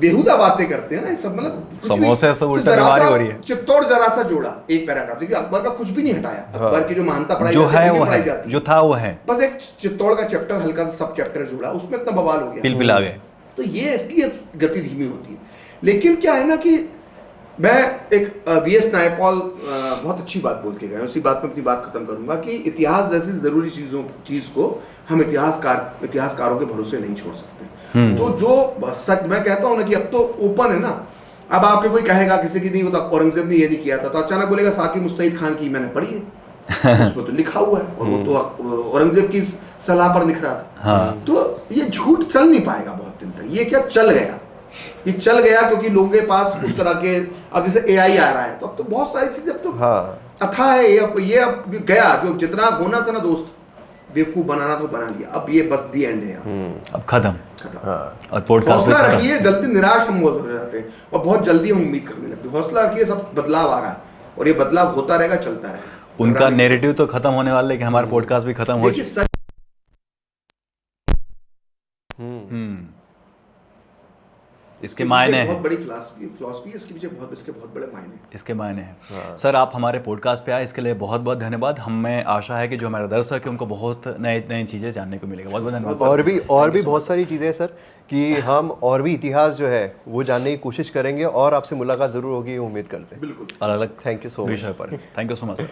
बेहुदा बातें करते हैं ना ये सब, मतलब समोसे सब उल्टा बीमारी हो रही है। चित्तौड़ जरा सा जोड़ा एक पैराग्राफ, क्योंकि अकबर का कुछ भी नहीं हटाया, अकबर की जो महानता पढ़ाई जो है वो है, जो था वो है, बस एक चित्तौड़ का चैप्टर हल्का सा सब चैप्टर जोड़ा, उसमें इतना बवाल हो गया, पिल पिला गए। तो ये इसलिए गति धीमी होती है। लेकिन क्या है ना कि मैं एक वीएस नायपॉल बहुत अच्छी बात बोल के गए, उसी बात में अपनी बात खत्म करूंगा कि इतिहास जैसी जरूरी चीज को हम इतिहासकारों के भरोसे नहीं छोड़ सकते। तो जो सच मैं कहता हूं ना कि अब तो ओपन है ना, अब आपके कोई कहेगा किसी की नहीं होता औरंगजेब ने ये नहीं किया था, तो अचानक बोलेगा साकी मुस्तैद खान की मैंने पढ़ी है, उसमें तो लिखा हुआ है और वो तो औरंगजेब की सलाह पर लिख रहा था। तो ये झूठ चल नहीं पाएगा बहुत दिन तक। ये क्या चल गया, ये चल गया क्योंकि लोगों के पास उस तरह के, अब जैसे एआई आ रहा है तो अब तो बहुत सारी चीजें अब तो अथा है। ये अब गया, जो जितना होना था ना दोस्त बेवकूफ बनाना तो बना लिया, अब ये बस दी एंड है यहाँ। अब खत्म। और पॉडकास्ट हौसला रखिए, जल्दी निराश हम हो जाते हैं और बहुत जल्दी हम उम्मीद करने लगते हैं। हौसला रखिए, सब बदलाव आ रहा है और ये बदलाव होता रहेगा, चलता है। उनका नेरेटिव तो खत्म होने वाला है कि हमारा पॉडकास्ट भी खत्म हो इसके मायने हैं, बहुत बड़ी फिलॉसफी है इसके पीछे, इसके बहुत बड़े मायने हैं, इसके मायने हैं। सर आप हमारे पॉडकास्ट पे आए, इसके लिए बहुत बहुत धन्यवाद। हमें आशा है कि जो हमारे दर्शक है उनको बहुत नई नई चीज़ें जानने को मिलेगा। बहुत बहुत धन्यवाद। और भी बहुत सारी चीज़ें हैं सर, कि हम और भी इतिहास जो है वो जानने की कोशिश करेंगे और आपसे मुलाकात ज़रूर होगी, ये उम्मीद करते हैं। बिल्कुल। अलग अलग थैंक यू सो मच विषय पर। Thank you so much sir.